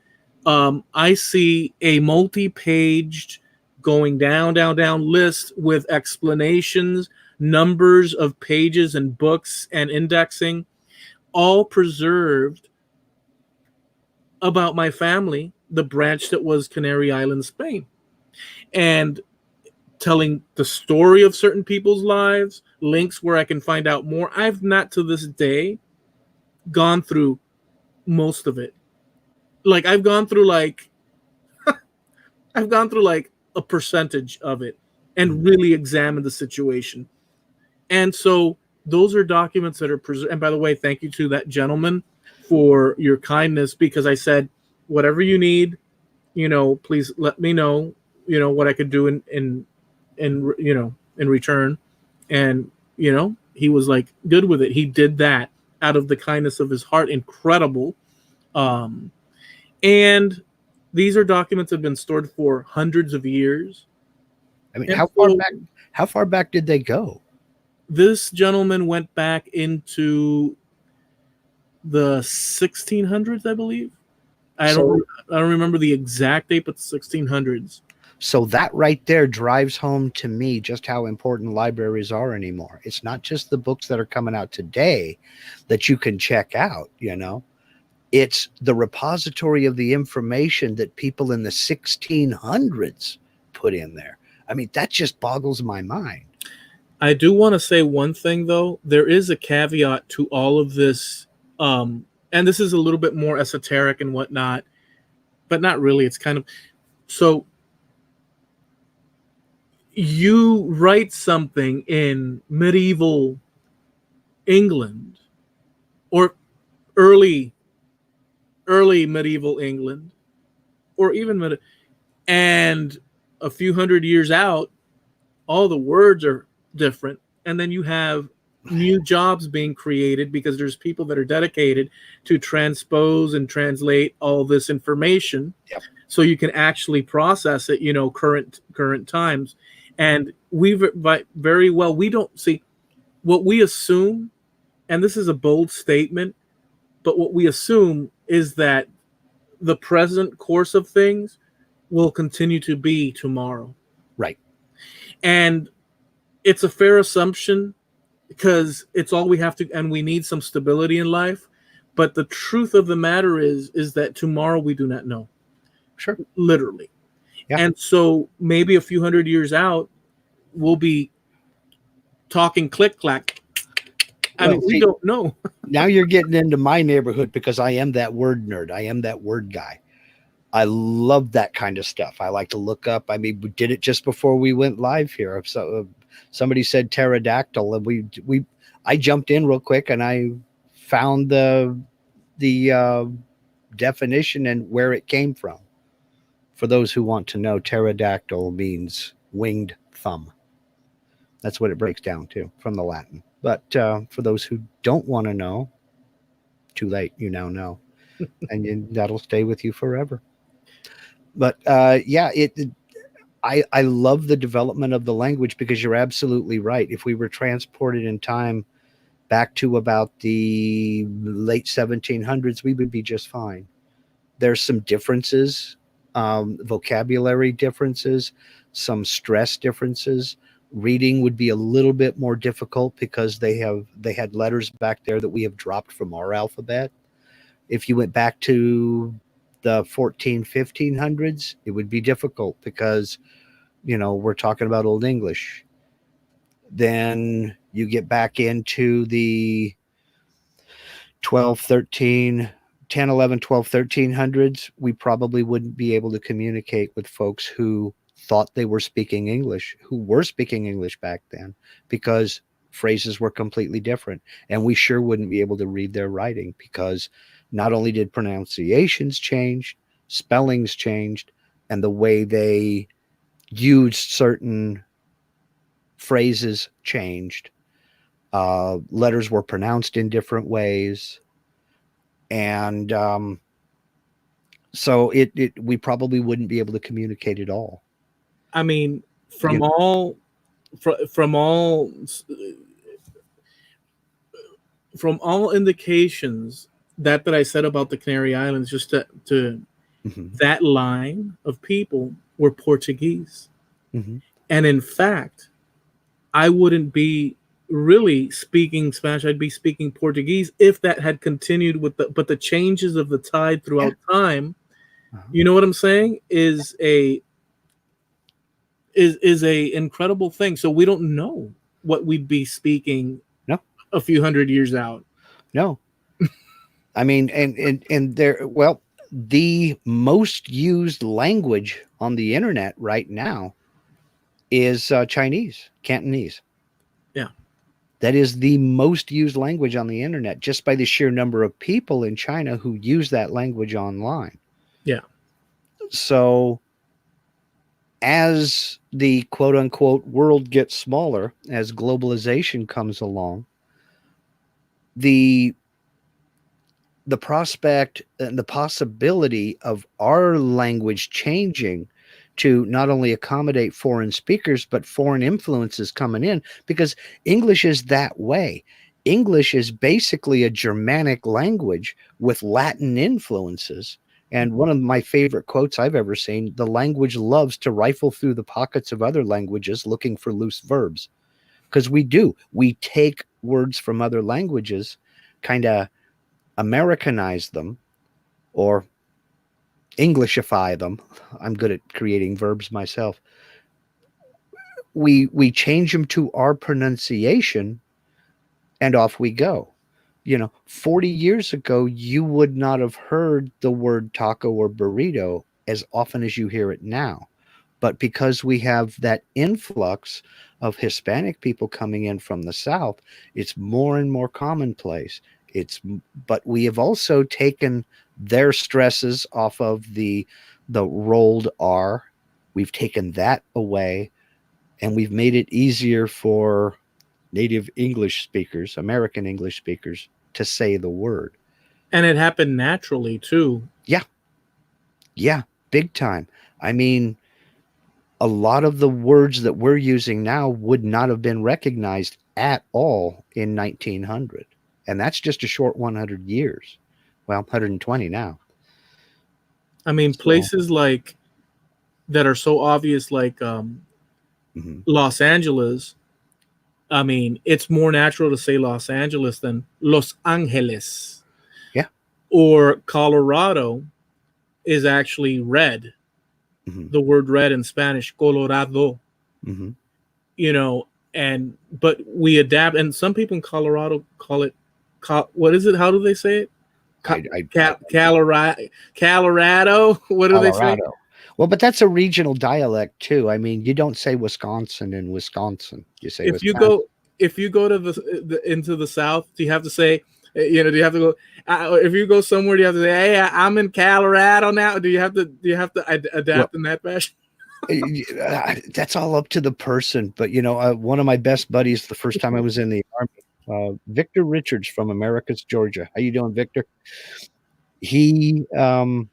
I see a multi-paged going down list with explanations, numbers of pages and books and indexing, all preserved about my family, the branch that was Canary Islands, Spain, and telling the story of certain people's lives, links where I can find out more. I've not to this day gone through most of it. Like I've gone through like a percentage of it and really examined the situation. And so those are documents that are preserved. And by the way, thank you to that gentleman for your kindness, because I said, whatever you need, please let me know, what I could do in return. And, he was like good with it. He did that out of the kindness of his heart. Incredible. And these are documents that have been stored for hundreds of years. I mean, how far back did they go? This gentleman went back into the 1600s, I believe. I don't remember the exact date, but the 1600s. So that right there drives home to me just how important libraries are anymore. It's not just the books that are coming out today that you can check out, It's the repository of the information that people in the 1600s put in there. I mean, that just boggles my mind. I do want to say one thing, though. There is a caveat to all of this. And this is a little bit more esoteric and whatnot, but not really. It's kind of, so you write something in medieval England or early medieval England, or even and a few hundred years out, all the words are different. And then you have new jobs being created because there's people that are dedicated to transpose and translate all this information. Yep. So you can actually process it, current times. And we very well, we don't see what we assume, and this is a bold statement, but what we assume is that the present course of things will continue to be tomorrow. Right. And it's a fair assumption because it's all we have to, and we need some stability in life. But the truth of the matter is that tomorrow we do not know. Sure. Literally. Yeah. And so maybe a few hundred years out, we'll be talking click clack. We don't know. Now you're getting into my neighborhood because I am that word nerd. I am that word guy. I love that kind of stuff. I like to look up. I mean, we did it just before we went live here. So somebody said pterodactyl, and I jumped in real quick and I found the definition and where it came from. For those who want to know, pterodactyl means winged thumb. That's what it breaks down to from the Latin. But for those who don't want to know, too late, you now know. And that'll stay with you forever. But I love the development of the language because you're absolutely right. If we were transported in time back to about the late 1700s, we would be just fine. There's some differences, vocabulary differences, some stress differences, Reading would be a little bit more difficult because they had letters back there that we have dropped from our alphabet. If you went back to the 1500s, it would be difficult because, we're talking about Old English. Then you get back into the 12, 13, 10, 11, 12, 1300s, we probably wouldn't be able to communicate with folks who thought they were speaking English, who were speaking English back then, because phrases were completely different. And we sure wouldn't be able to read their writing because not only did pronunciations change, spellings changed, and the way they used certain phrases changed. Letters were pronounced in different ways. And so we probably wouldn't be able to communicate at all. I mean, from all indications that I said about the Canary Islands, just to Mm-hmm. that line of people were Portuguese. Mm-hmm. And in fact, I wouldn't be really speaking Spanish. I'd be speaking Portuguese if that had continued with the changes of the tide throughout time. Uh-huh. You know what I'm saying? Is a incredible thing. So we don't know what we'd be speaking a few hundred years out. No. I mean, and there, well, the most used language on the internet right now is Chinese, Cantonese. Yeah. That is the most used language on the internet, just by the sheer number of people in China who use that language online. Yeah. So as the quote unquote world gets smaller, as globalization comes along, the prospect and the possibility of our language changing to not only accommodate foreign speakers, but foreign influences coming in, because English is that way. English is basically a Germanic language with Latin influences. And one of my favorite quotes I've ever seen, the language loves to rifle through the pockets of other languages looking for loose verbs. Because we do. We take words from other languages, kind of Americanize them or Englishify them. I'm good at creating verbs myself. We change them to our pronunciation and off we go. 40 years ago, you would not have heard the word taco or burrito as often as you hear it now. But because we have that influx of Hispanic people coming in from the South, it's more and more commonplace. But we have also taken their stresses off of the rolled R. We've taken that away, and we've made it easier for native English speakers, American English speakers, to say the word. And it happened naturally too. Yeah, big time. I mean, a lot of the words that we're using now would not have been recognized at all in 1900. And that's just a short 100 years. Well, 120 now. I mean, places like that are so obvious, like Los Angeles. I mean, it's more natural to say Los Angeles than Los Angeles. Yeah. Or Colorado is actually red. Mm-hmm. The word red in Spanish, Colorado. Mm-hmm. But we adapt, and some people in Colorado call it, what is it? How do they say it? Colorado. What do they say? Well, but that's a regional dialect too. I mean, you don't say Wisconsin in Wisconsin. You say if Wisconsin. If you go to into the South, do you have to say, do you have to go? If you go somewhere, do you have to say, "Hey, I'm in Colorado now"? Do you have to adapt in that fashion? That's all up to the person. But one of my best buddies, the first time I was in the Army, Victor Richards from Americus, Georgia. How you doing, Victor? He's the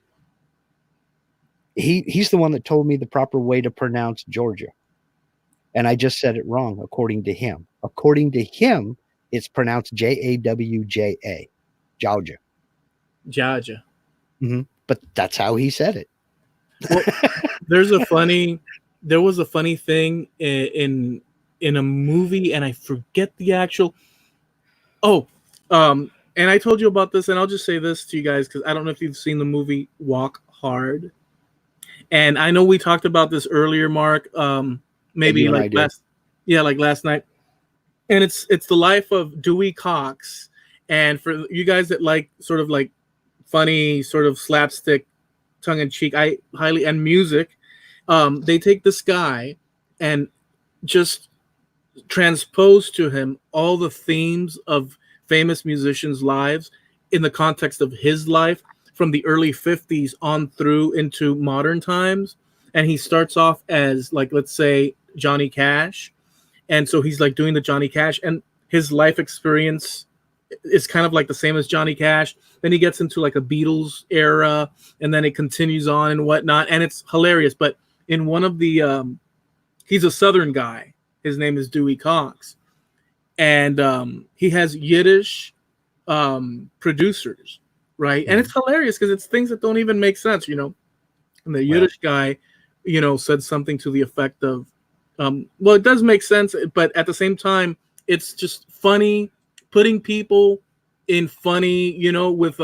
one that told me the proper way to pronounce Georgia. And I just said it wrong, according to him. According to him, it's pronounced Jawja. Georgia. Georgia. Mm-hmm. But that's how he said it. Well, there was a funny thing in in a movie, and I forget the actual. Oh, and I told you about this, and I'll just say this to you guys because I don't know if you've seen the movie Walk Hard. And I know we talked about this earlier, Mark. Maybe like last night. And it's the life of Dewey Cox. And for you guys that like sort of like funny, sort of slapstick, tongue in cheek, I highly and music. They take this guy and just transpose to him all the themes of famous musicians' lives in the context of his life from the early 50s on through into modern times. And he starts off as, like, let's say Johnny Cash, and so he's like doing the Johnny Cash, and his life experience is kind of like the same as Johnny Cash. Then he gets into like a Beatles era, and then it continues on and whatnot, and it's hilarious. But in one of the he's a Southern guy. His name is Dewey Cox, and he has Yiddish producers, right? And it's hilarious because it's things that don't even make sense, you know. And the Yiddish guy, you know, said something to the effect of, well, it does make sense, but at the same time, it's just funny, putting people in funny, you know, with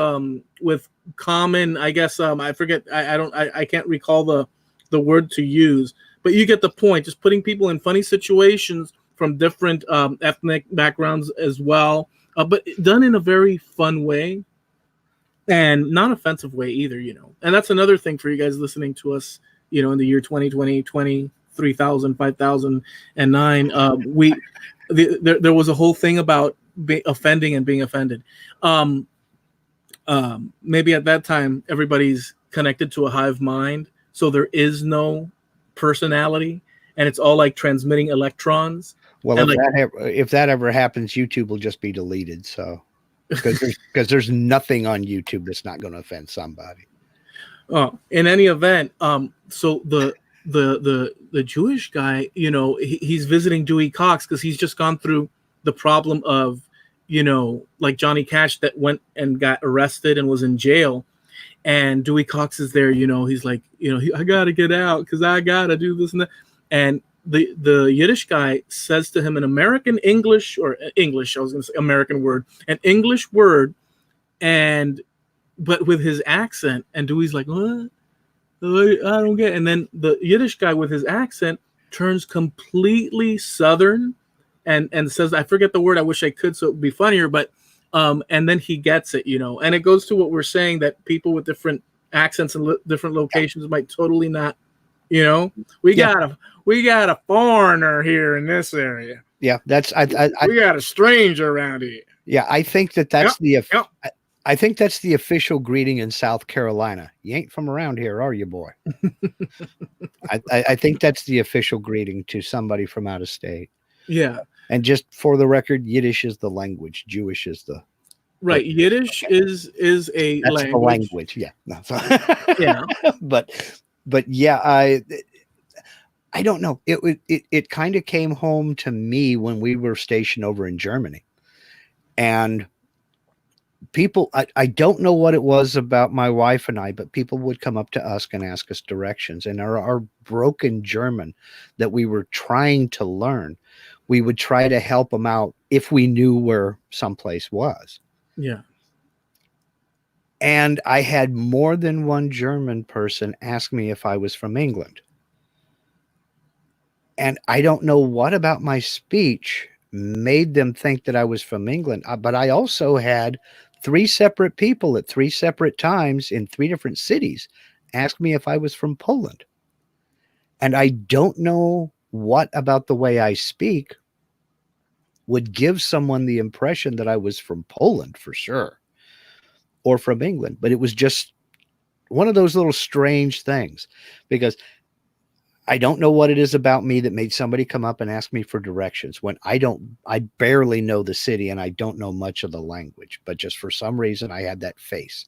common, I guess, I forget, I can't recall the word to use, but you get the point. Just putting people in funny situations from different ethnic backgrounds as well, but done in a very fun way and non-offensive way either, you know. And that's another thing for you guys listening to us, you know, in the year 2020, 3000, 5009. There was a whole thing about offending and being offended. Maybe at that time everybody's connected to a hive mind, so there is no personality, and it's all like transmitting electrons. Well, if that ever happens, YouTube will just be deleted. So because there's nothing on YouTube that's not going to offend somebody. Oh, in any event, so the Jewish guy, you know, he's visiting Dewey Cox because he's just gone through the problem of, you know, like Johnny Cash that went and got arrested and was in jail, and Dewey Cox is there, you know, he's like, you know, I gotta get out because I gotta do this and that, and the Yiddish guy says to him in American English, or English, I was gonna say American word, an English word, and but with his accent, and Dewey's like, what? I don't get it. And then the Yiddish guy with his accent turns completely Southern and says, I forget the word, I wish I could so it would be funnier, but and then he gets it, you know. And it goes to what we're saying, that people with different accents and different locations might totally not, you know. We got a foreigner here in this area. Yeah, that's we got a stranger around here. Yeah, I think that's I think that's the official greeting in South Carolina. You ain't from around here, are you, boy? I think that's the official greeting to somebody from out of state. Yeah. And just for the record, Yiddish is the language. Jewish is the right. Yiddish is a that's language. The language. Yeah. No, yeah. But yeah, I don't know. It kind of came home to me when we were stationed over in Germany, and people, I don't know what it was about my wife and I, but people would come up to us and ask us directions, and our broken German that we were trying to learn, we would try to help them out if we knew where someplace was. Yeah. And I had more than one German person ask me if I was from England. And I don't know what about my speech made them think that I was from England. But I also had 3 separate people at 3 separate times in 3 different cities ask me if I was from Poland. And I don't know what about the way I speak would give someone the impression that I was from Poland for sure, or from England. But it was just one of those little strange things, because I don't know what it is about me that made somebody come up and ask me for directions when I barely know the city and I don't know much of the language, but just for some reason I had that face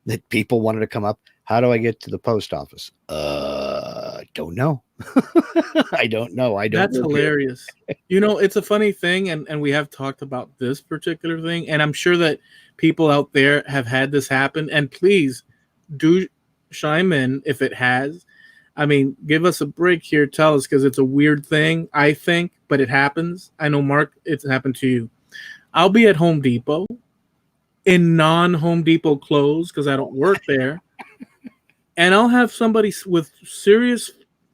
that people wanted to come up. How do I get to the post office? Don't know. I don't know. That's hilarious. You know, it's a funny thing. And we have talked about this particular thing, and I'm sure that people out there have had this happen, and please do chime in if it has. I mean, give us a break here. Tell us, because it's a weird thing, I think, but it happens. I know, Mark, it's happened to you. I'll be at Home Depot in non-Home Depot clothes because I don't work there, and I'll have somebody with serious,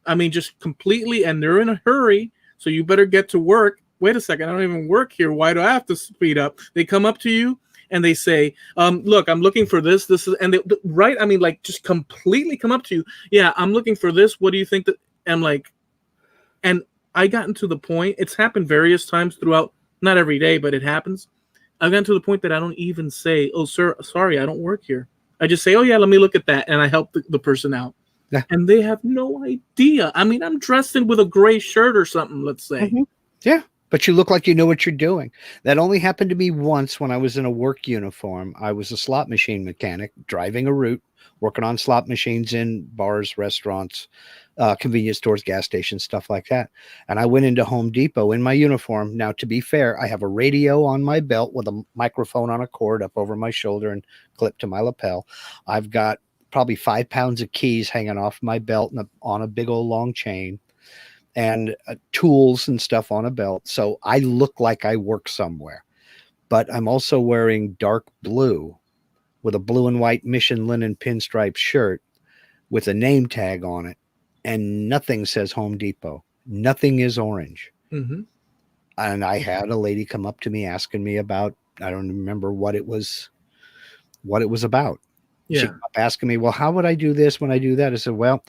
I mean, just completely, and they're in a hurry, so you better get to work. Wait a second, I don't even work here. Why do I have to speed up? They come up to you and they say, look, I'm looking for this. This is, and they, right? I mean, like, just completely come up to you. Yeah, I'm looking for this. What do you think that? I'm like, and I gotten to the point, it's happened various times throughout, not every day, but it happens. I've gotten to the point that I don't even say, oh, sir, sorry, I don't work here. I just say, oh, yeah, let me look at that. And I help the person out. Yeah. And they have no idea. I mean, I'm dressed in with a gray shirt or something, let's say. Mm-hmm. Yeah. But you look like you know what you're doing. That only happened to me once when I was in a work uniform. I was a slot machine mechanic driving a route, working on slot machines in bars, restaurants, convenience stores, gas stations, stuff like that. And I went into Home Depot in my uniform. Now, to be fair, I have a radio on my belt with a microphone on a cord up over my shoulder and clipped to my lapel. I've got probably 5 pounds of keys hanging off my belt and on a big old long chain, and tools and stuff on a belt. So I look like I work somewhere, but I'm also wearing dark blue with a blue and white mission linen pinstripe shirt with a name tag on it. And nothing says Home Depot. Nothing is orange. Mm-hmm. And I had a lady come up to me asking me about, I don't remember what it was about. Yeah. She kept asking me, well, how would I do this when I do that? I said, well,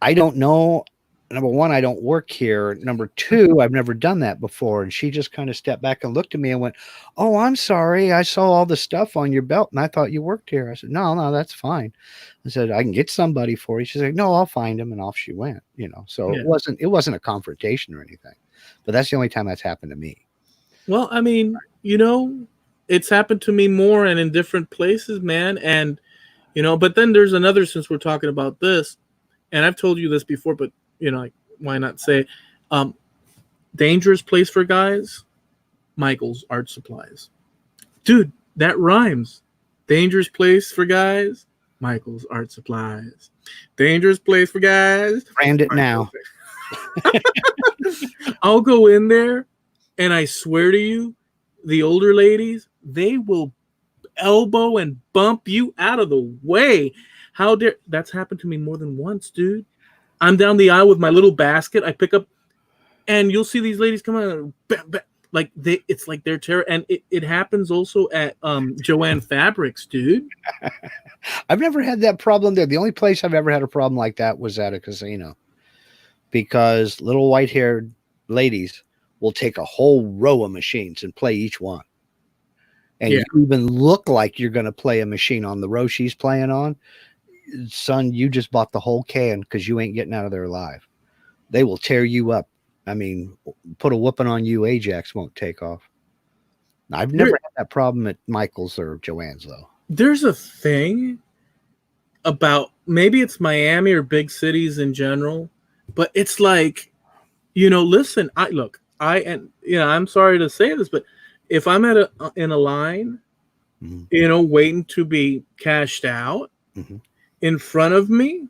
I don't know. Number one, I don't work here. Number two, I've never done that before. And she just kind of stepped back and looked at me and went, oh, I'm sorry. I saw all the stuff on your belt and I thought you worked here. I said, no, that's fine. I said, I can get somebody for you. She said, no, I'll find him. And off she went, so yeah. It wasn't a confrontation or anything, but that's the only time that's happened to me. Well, I mean, it's happened to me more and in different places, man. And, but then there's another, since we're talking about this, and I've told you this before, but like, why not say, dangerous place for guys, Michael's Art Supplies. Dude, that rhymes. Dangerous place for guys, Michael's Art Supplies. Dangerous place for guys. Brand it now. I'll go in there, and I swear to you, the older ladies, they will elbow and bump you out of the way. How dare, that's happened to me more than once, dude. I'm down the aisle with my little basket. I pick up, and you'll see these ladies come out, like it's like they're terror. And it happens also at Joanne Fabrics, dude. I've never had that problem there. The only place I've ever had a problem like that was at a casino, because little white-haired ladies will take a whole row of machines and play each one. And you even look like you're going to play a machine on the row she's playing on. Son, you just bought the whole can because you ain't getting out of there alive. They will tear you up. I mean, put a whooping on you, Ajax won't take off. I've never had that problem at Michael's or Joanne's, though. There's a thing about, maybe it's Miami or big cities in general, but it's like, listen, I'm sorry to say this, but if I'm in a line, mm-hmm. Waiting to be cashed out, mm-hmm. in front of me,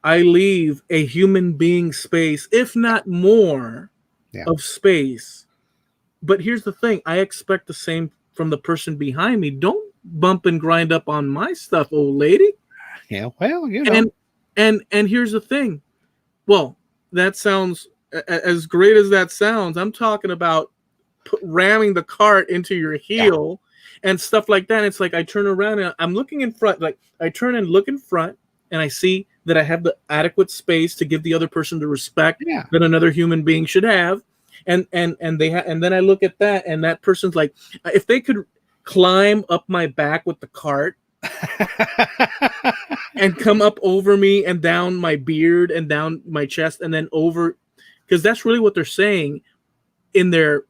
I leave a human being space, if not more, of space. But here's the thing. I expect the same from the person behind me. Don't bump and grind up on my stuff, old lady. Yeah, well, And here's the thing. Well, that sounds, as great as that sounds, I'm talking about ramming the cart into your heel. And stuff like that. It's like I turn around and I'm looking in front. Like I turn and look in front, and I see that I have the adequate space to give the other person the respect that another human being should have. And then I look at that, and that person's like, if they could climb up my back with the cart and come up over me and down my beard and down my chest and then over, because that's really what they're saying in their,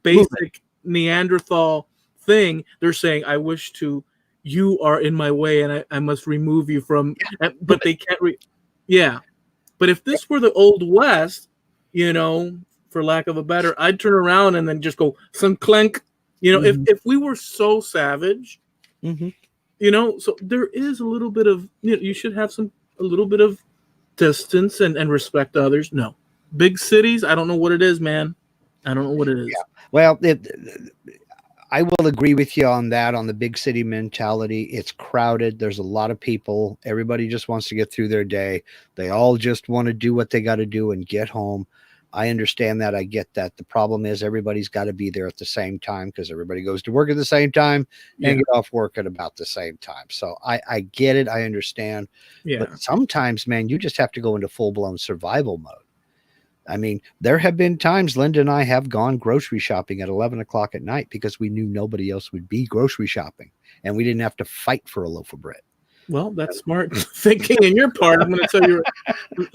basic Neanderthal thing. They're saying, I wish to, you are in my way and I must remove you from, but they can't but if this were the Old West, for lack of a better, I'd turn around and then just go some clank, mm-hmm. if we were so savage, mm-hmm. So there is a little bit of, you should have a little bit of distance and respect others. No. Big cities, I don't know what it is, man. I don't know what it is. Yeah. Well, I will agree with you on that, on the big city mentality. It's crowded. There's a lot of people. Everybody just wants to get through their day. They all just want to do what they got to do and get home. I understand that. I get that. The problem is everybody's got to be there at the same time because everybody goes to work at the same time and get off work at about the same time. So I get it. I understand. Yeah. But sometimes, man, you just have to go into full-blown survival mode. I mean, there have been times Linda and I have gone grocery shopping at 11 o'clock at night because we knew nobody else would be grocery shopping and we didn't have to fight for a loaf of bread. Well, that's smart thinking in your part. I'm going to tell you.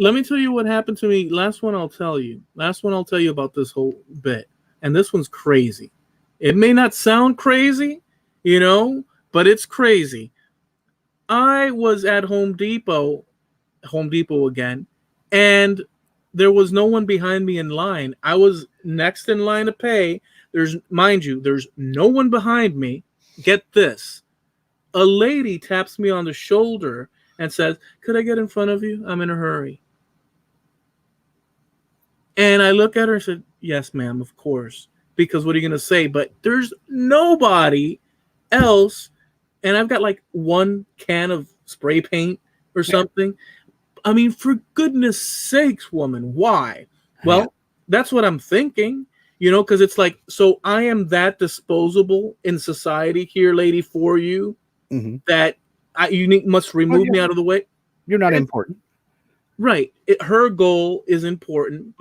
Let me tell you what happened to me. Last one I'll tell you about this whole bit. And this one's crazy. It may not sound crazy, but it's crazy. I was at Home Depot again, and there was no one behind me in line. I was next in line to pay. There's no one behind me. Get this. A lady taps me on the shoulder and says, "Could I get in front of you? I'm in a hurry." And I look at her and said, "Yes, ma'am, of course." Because what are you going to say? But there's nobody else. And I've got like one can of spray paint or something. I mean, for goodness sakes, woman, why? Well, that's what I'm thinking, because it's like, so I am that disposable in society here, lady, for you, that you must remove me out of the way. You're not important. Right. Her goal is important.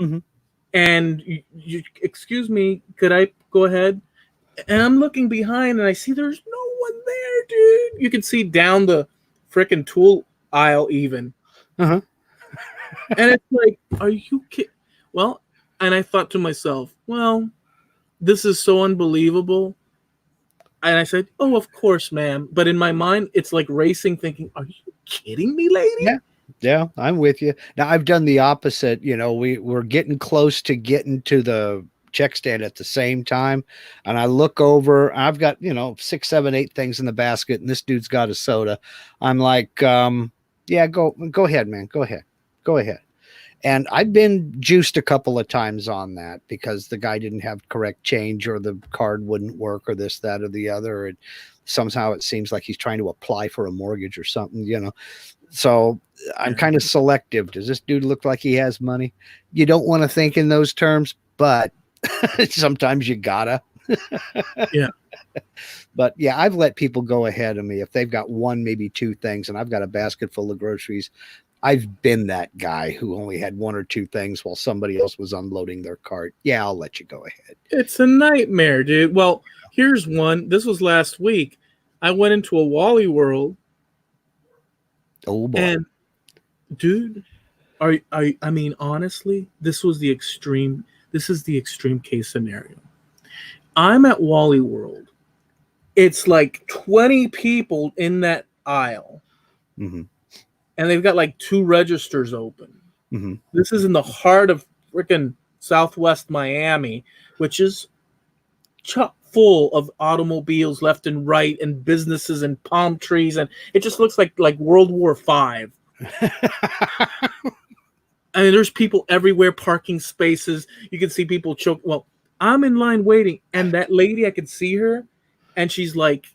And you, excuse me, could I go ahead? And I'm looking behind and I see there's no one there, dude. You can see down the freaking tool aisle even. And it's like, are you kidding? Well, and I thought to myself, well, this is so unbelievable. And I said, "Oh, of course, ma'am." But in my mind, it's like racing, thinking, "Are you kidding me, lady?" Yeah, I'm with you. Now, I've done the opposite. We're getting close to getting to the check stand at the same time. And I look over, I've got, 6, 7, 8 things in the basket, and this dude's got a soda. I'm like, yeah, go ahead, man. Go ahead. And I've been juiced a couple of times on that because the guy didn't have correct change or the card wouldn't work or this, that, or the other. And somehow it seems like he's trying to apply for a mortgage or something, So I'm kind of selective. Does this dude look like he has money? You don't want to think in those terms, but sometimes you gotta. Yeah. But yeah, I've let people go ahead of me if they've got one, maybe 2 things, and I've got a basket full of groceries. I've been that guy who only had 1 or 2 things while somebody else was unloading their cart. Yeah, I'll let you go ahead. It's a nightmare, dude. Well, here's one. This was last week. I went into a Wally World. Oh boy. And dude, I mean, honestly, this is the extreme case scenario. I'm at Wally World. It's like 20 people in that aisle. And they've got like 2 registers open. This is in the heart of freaking Southwest Miami, which is chock full of automobiles left and right and businesses and palm trees. And it just looks like World War V. I mean, there's people everywhere, parking spaces. You can see people choke. Well, I'm in line waiting, and that lady, I could see her, and she's like,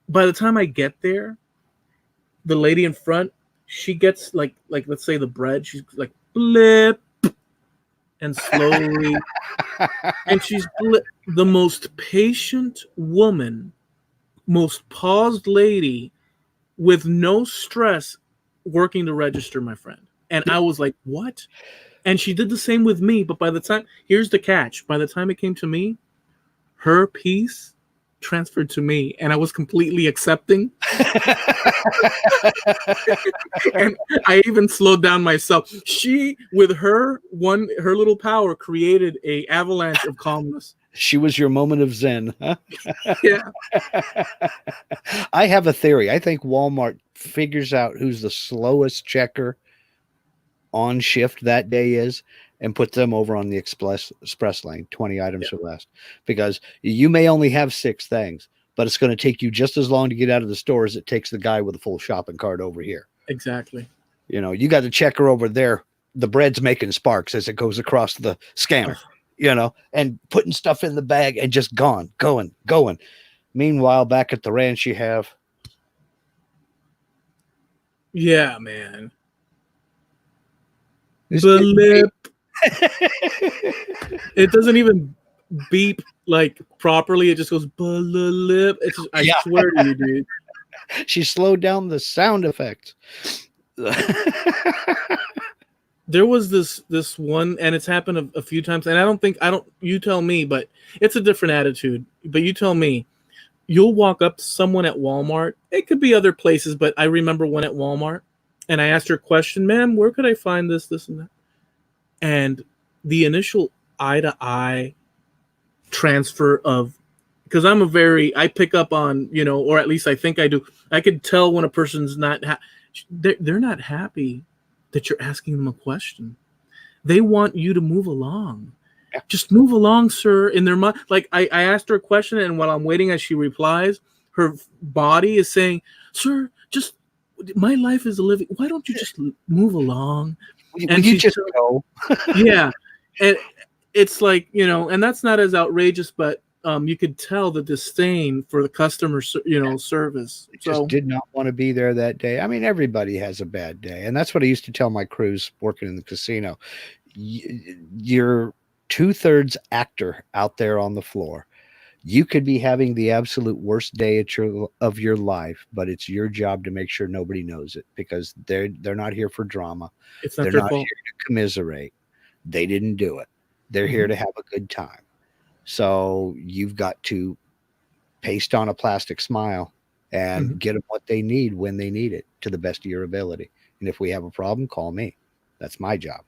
by the time I get there, the lady in front, she gets like let's say the bread, she's like blip, and slowly, and she's the most patient woman, most paused lady, with no stress, working the register, my friend. And I was like, what? And she did the same with me. But by the time, here's the catch. By the time it came to me, her piece transferred to me. And I was completely accepting. And I even slowed down myself. She, with her little power, created a avalanche of calmness. She was your moment of zen, huh? Yeah. I have a theory. I think Walmart figures out who's the slowest checker on shift that day is and put them over on the express lane, 20 items or less, because you may only have 6 things, but it's going to take you just as long to get out of the store as it takes the guy with a full shopping cart over here. Exactly. You know, you got the checker over there. The bread's making sparks as it goes across the scanner, you know, and putting stuff in the bag and just going. Meanwhile, back at the ranch, you have. Yeah, man. Blip. It doesn't even beep like properly. It just goes blip. It's just, I swear to you, dude. She slowed down the sound effects. There was this one, and it's happened a few times, and I don't. You tell me, but it's a different attitude. But you tell me. You'll walk up to someone at Walmart. It could be other places, but I remember one at Walmart, and I asked her a question, ma'am, where could I find this, and that? And the initial eye-to-eye transfer of, because I pick up on, you know, or at least I think I do. I could tell when a person's not, they're not happy that you're asking them a question. They want you to move along. Just move along, sir. In their mind, like I asked her a question, and while I'm waiting as she replies, her body is saying, "Sir, just my life is a living. Why don't you just move along?" And you just go. Yeah, and it's like, you know, and that's not as outrageous, but you could tell the disdain for the customer, you know, service. Just did not want to be there that day. I mean, everybody has a bad day, and that's what I used to tell my crews working in the casino. You're 2/3 actor out there on the floor. You could be having the absolute worst day of your life, but it's your job to make sure nobody knows it, because they're not here for drama. It's not they're their not fault. here to commiserate. They didn't do it. They're here to have a good time. So you've got to paste on a plastic smile and get them what they need when they need it, to the best of your ability. And if we have a problem, call me. That's my job.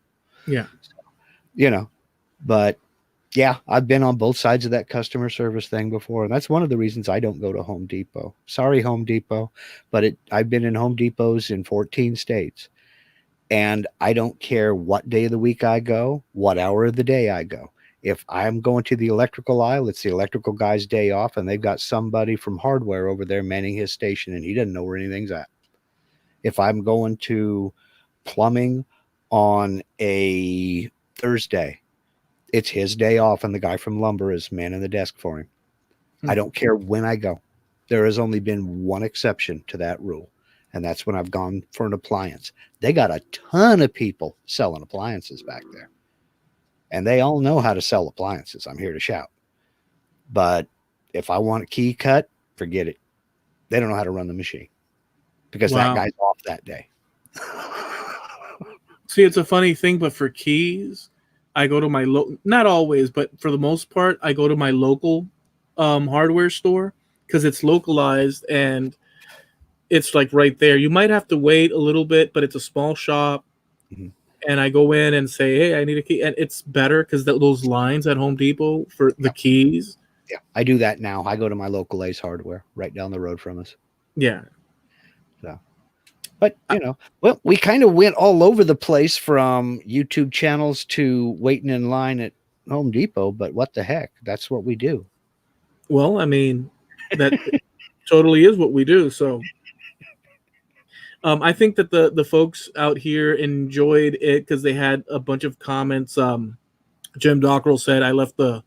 Yeah. So, you know, but yeah, I've been on both sides of that customer service thing before. And that's one of the reasons I don't go to Home Depot. Sorry, Home Depot. But I've been in Home Depots in 14 states. And I don't care what day of the week I go, what hour of the day I go. If I'm going to the electrical aisle, it's the electrical guy's day off, and they've got somebody from hardware over there manning his station, and he doesn't know where anything's at. If I'm going to plumbing on a Thursday, it's his day off, and the guy from lumber is manning the desk for him. I don't care when I go. There has only been one exception to that rule, and that's when I've gone for an appliance. They got a ton of people selling appliances back there, and they all know how to sell appliances. I'm here to shout. But if I want a key cut, forget it. They don't know how to run the machine, because that guy's off that day. See, it's a funny thing, but for keys, I go to my not always, but for the most part, I go to my local hardware store, because it's localized and it's like right there. You might have to wait a little bit, but it's a small shop. And I go in and say, "Hey, I need a key," and it's better because those lines at Home Depot for the keys. Yeah, I do that now. I go to my local Ace Hardware right down the road from us. Yeah. So, but you know, well, we kind of went all over the place, from YouTube channels to waiting in line at Home Depot. But what the heck? That's what we do. Well, I mean, that totally is what we do. So, I think that the folks out here enjoyed it because they had a bunch of comments. Jim Dockrell said, I left the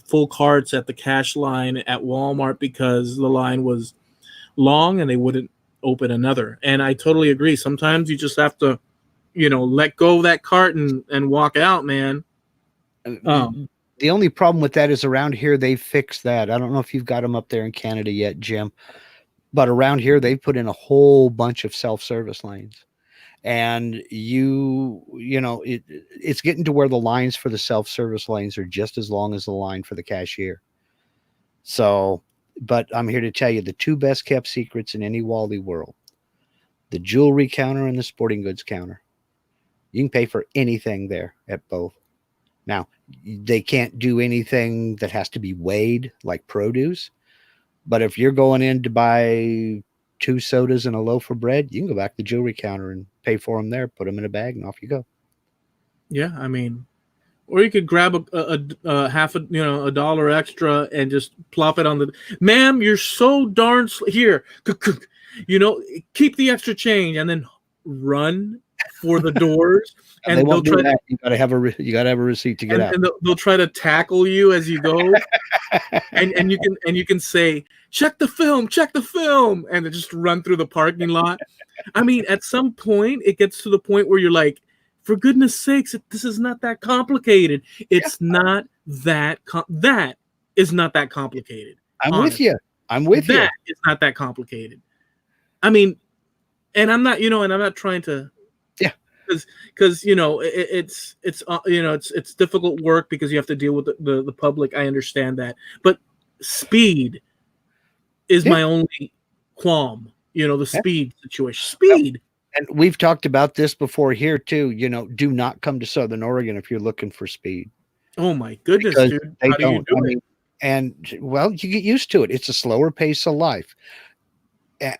full carts at the cash line at Walmart because the line was long and they wouldn't open another." And I totally agree. Sometimes you just have to, you know, let go of that cart and walk out, man. The only problem with that is around here they fixed that. I don't know if you've got them up there in Canada yet, Jim, but around here they've put in a whole bunch of self-service lanes. And you know, it's getting to where the lines for the self-service lanes are just as long as the line for the cashier. So, but I'm here to tell you the two best kept secrets in any Wally world: the jewelry counter and the sporting goods counter. You can pay for anything there at both. Now, they can't do anything that has to be weighed like produce. But if you're going in to buy 2 sodas and a loaf of bread, you can go back to the jewelry counter and pay for them there, put them in a bag, and off you go. Yeah, I mean, or you could grab a half a dollar extra and just plop it on the. Ma'am, you're so darn here. You know, keep the extra change, and then run for the doors, and they won't do that. You gotta have a receipt to get out. And they'll try to tackle you as you go, and you can say, check the film, and they just run through the parking lot. I mean, at some point, it gets to the point where you're like, for goodness sakes, this is not that complicated. It's not that that is not that complicated. I'm with you. That is not that complicated. I mean, and I'm not, and I'm not trying to, because it's difficult work because you have to deal with the public. I understand that, but speed is my only qualm. The speed situation. Speed. And we've talked about this before here too. Do not come to Southern Oregon if you're looking for speed. Oh my goodness, because dude! They How don't. do you do it? And well, you get used to it. It's a slower pace of life.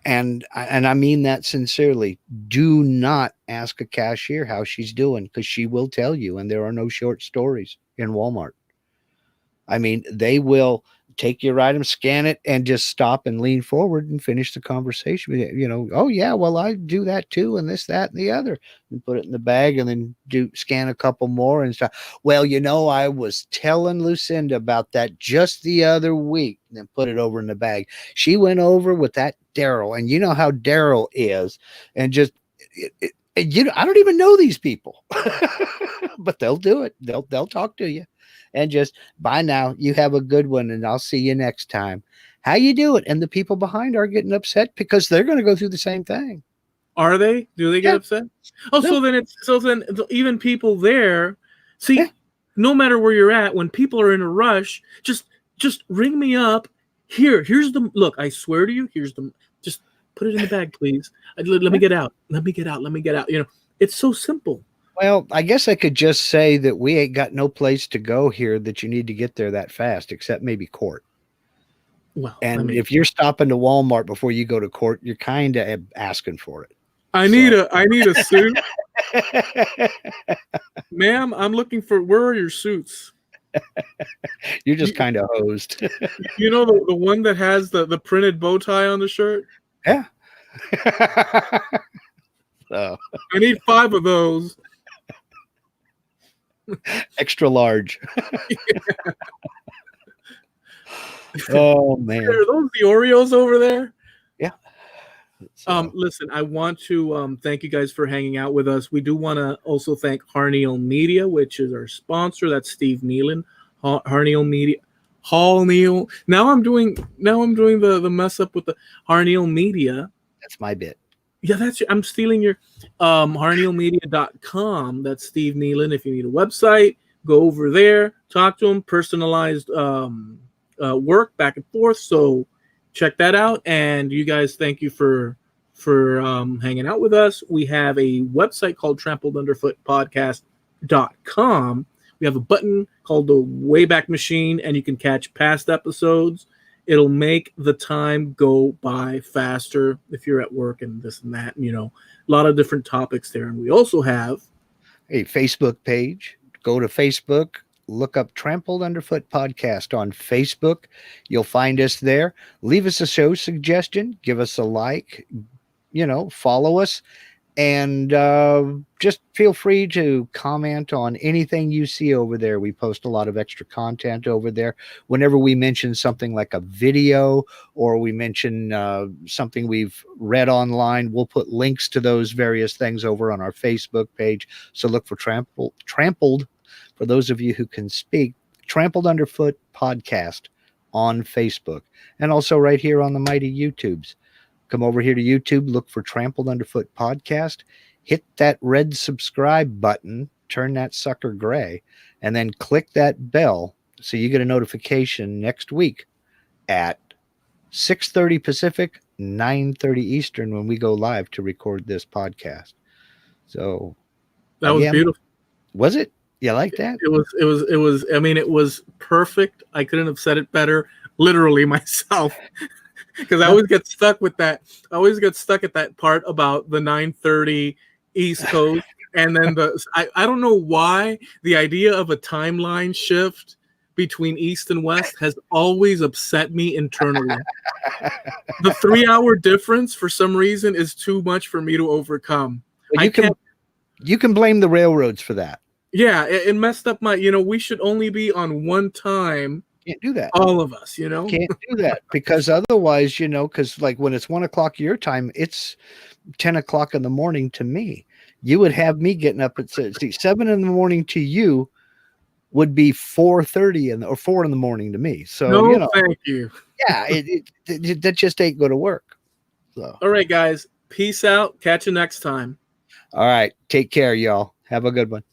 And I mean that sincerely. Do not ask a cashier how she's doing, because she will tell you, and there are no short stories in Walmart. I mean, they will take your item, scan it, and just stop and lean forward and finish the conversation with you. Oh yeah, well, I do that too, and this, that, and the other, and put it in the bag, and then scan a couple more and stuff. Well, I was telling Lucinda about that just the other week, and then put it over in the bag. She went over with that Daryl, and you know how Daryl is, and just I don't even know these people, but they'll do it. They'll talk to you. And just, bye now, you have a good one, and I'll see you next time. How you do it? And the people behind are getting upset because they're going to go through the same thing. Are they? Do they get upset? Oh, no. So then even people there, see, no matter where you're at, when people are in a rush, just ring me up. Here's the look. I swear to you, just put it in the bag, please. Let me get out. Let me get out. It's so simple. Well, I guess I could just say that we ain't got no place to go here that you need to get there that fast, except maybe court. Well, and if you're stopping to Walmart before you go to court, you're kind of asking for it. I need a suit. Ma'am, I'm looking for, where are your suits? You're just kind of hosed. The one that has the printed bow tie on the shirt? Yeah. I need 5 of those. Extra large. Oh man, are those the Oreos over there? Yeah. Listen, I want to thank you guys for hanging out with us. We do want to also thank Harneal Media, which is our sponsor. That's Steve Nealon, Harneal Media. Hall Neal. Now I'm doing the mess up with the Harneal Media. That's my bit. Yeah, I'm stealing your harnealmedia.com. That's Steve Nealon. If you need a website, go over there, talk to him, personalized work back and forth. So check that out. And you guys, thank you for hanging out with us. We have a website called TrampledUnderfootPodcast.com. We have a button called the Wayback Machine, and you can catch past episodes. It'll make the time go by faster if you're at work and this and that. A lot of different topics there. And we also have a Facebook page. Go to Facebook, look up Trampled Underfoot Podcast on Facebook. You'll find us there. Leave us a show suggestion. Give us a like. Follow us. And just feel free to comment on anything you see over there. We post a lot of extra content over there. Whenever we mention something like a video, or we mention something we've read online, we'll put links to those various things over on our Facebook page. So look for Trampled, for those of you who can speak, Trampled Underfoot Podcast on Facebook, and also right here on the mighty YouTubes. Come over here to YouTube, look for Trampled Underfoot Podcast, hit that red subscribe button, turn that sucker gray, and then click that bell so you get a notification next week at 6:30 Pacific, 9:30 Eastern when we go live to record this podcast. So that was beautiful. Was it? You like that? It was. I mean, it was perfect. I couldn't have said it better, literally myself. Because I always get stuck with that. I always get stuck at that part about the 9:30 East Coast. And then I don't know why the idea of a timeline shift between East and West has always upset me internally. The 3-hour difference, for some reason, is too much for me to overcome. I can't. You can blame the railroads for that. Yeah, it messed up my. We should only be on one time. Can't do that. All of us, Can't do that because otherwise, because like when it's 1 o'clock your time, it's 10 o'clock in the morning to me. You would have me getting up at 7 in the morning to you would be 4:30 or 4 in the morning to me. So no, thank you. Yeah, that just ain't going to work. So all right, guys, peace out. Catch you next time. All right, take care, y'all. Have a good one.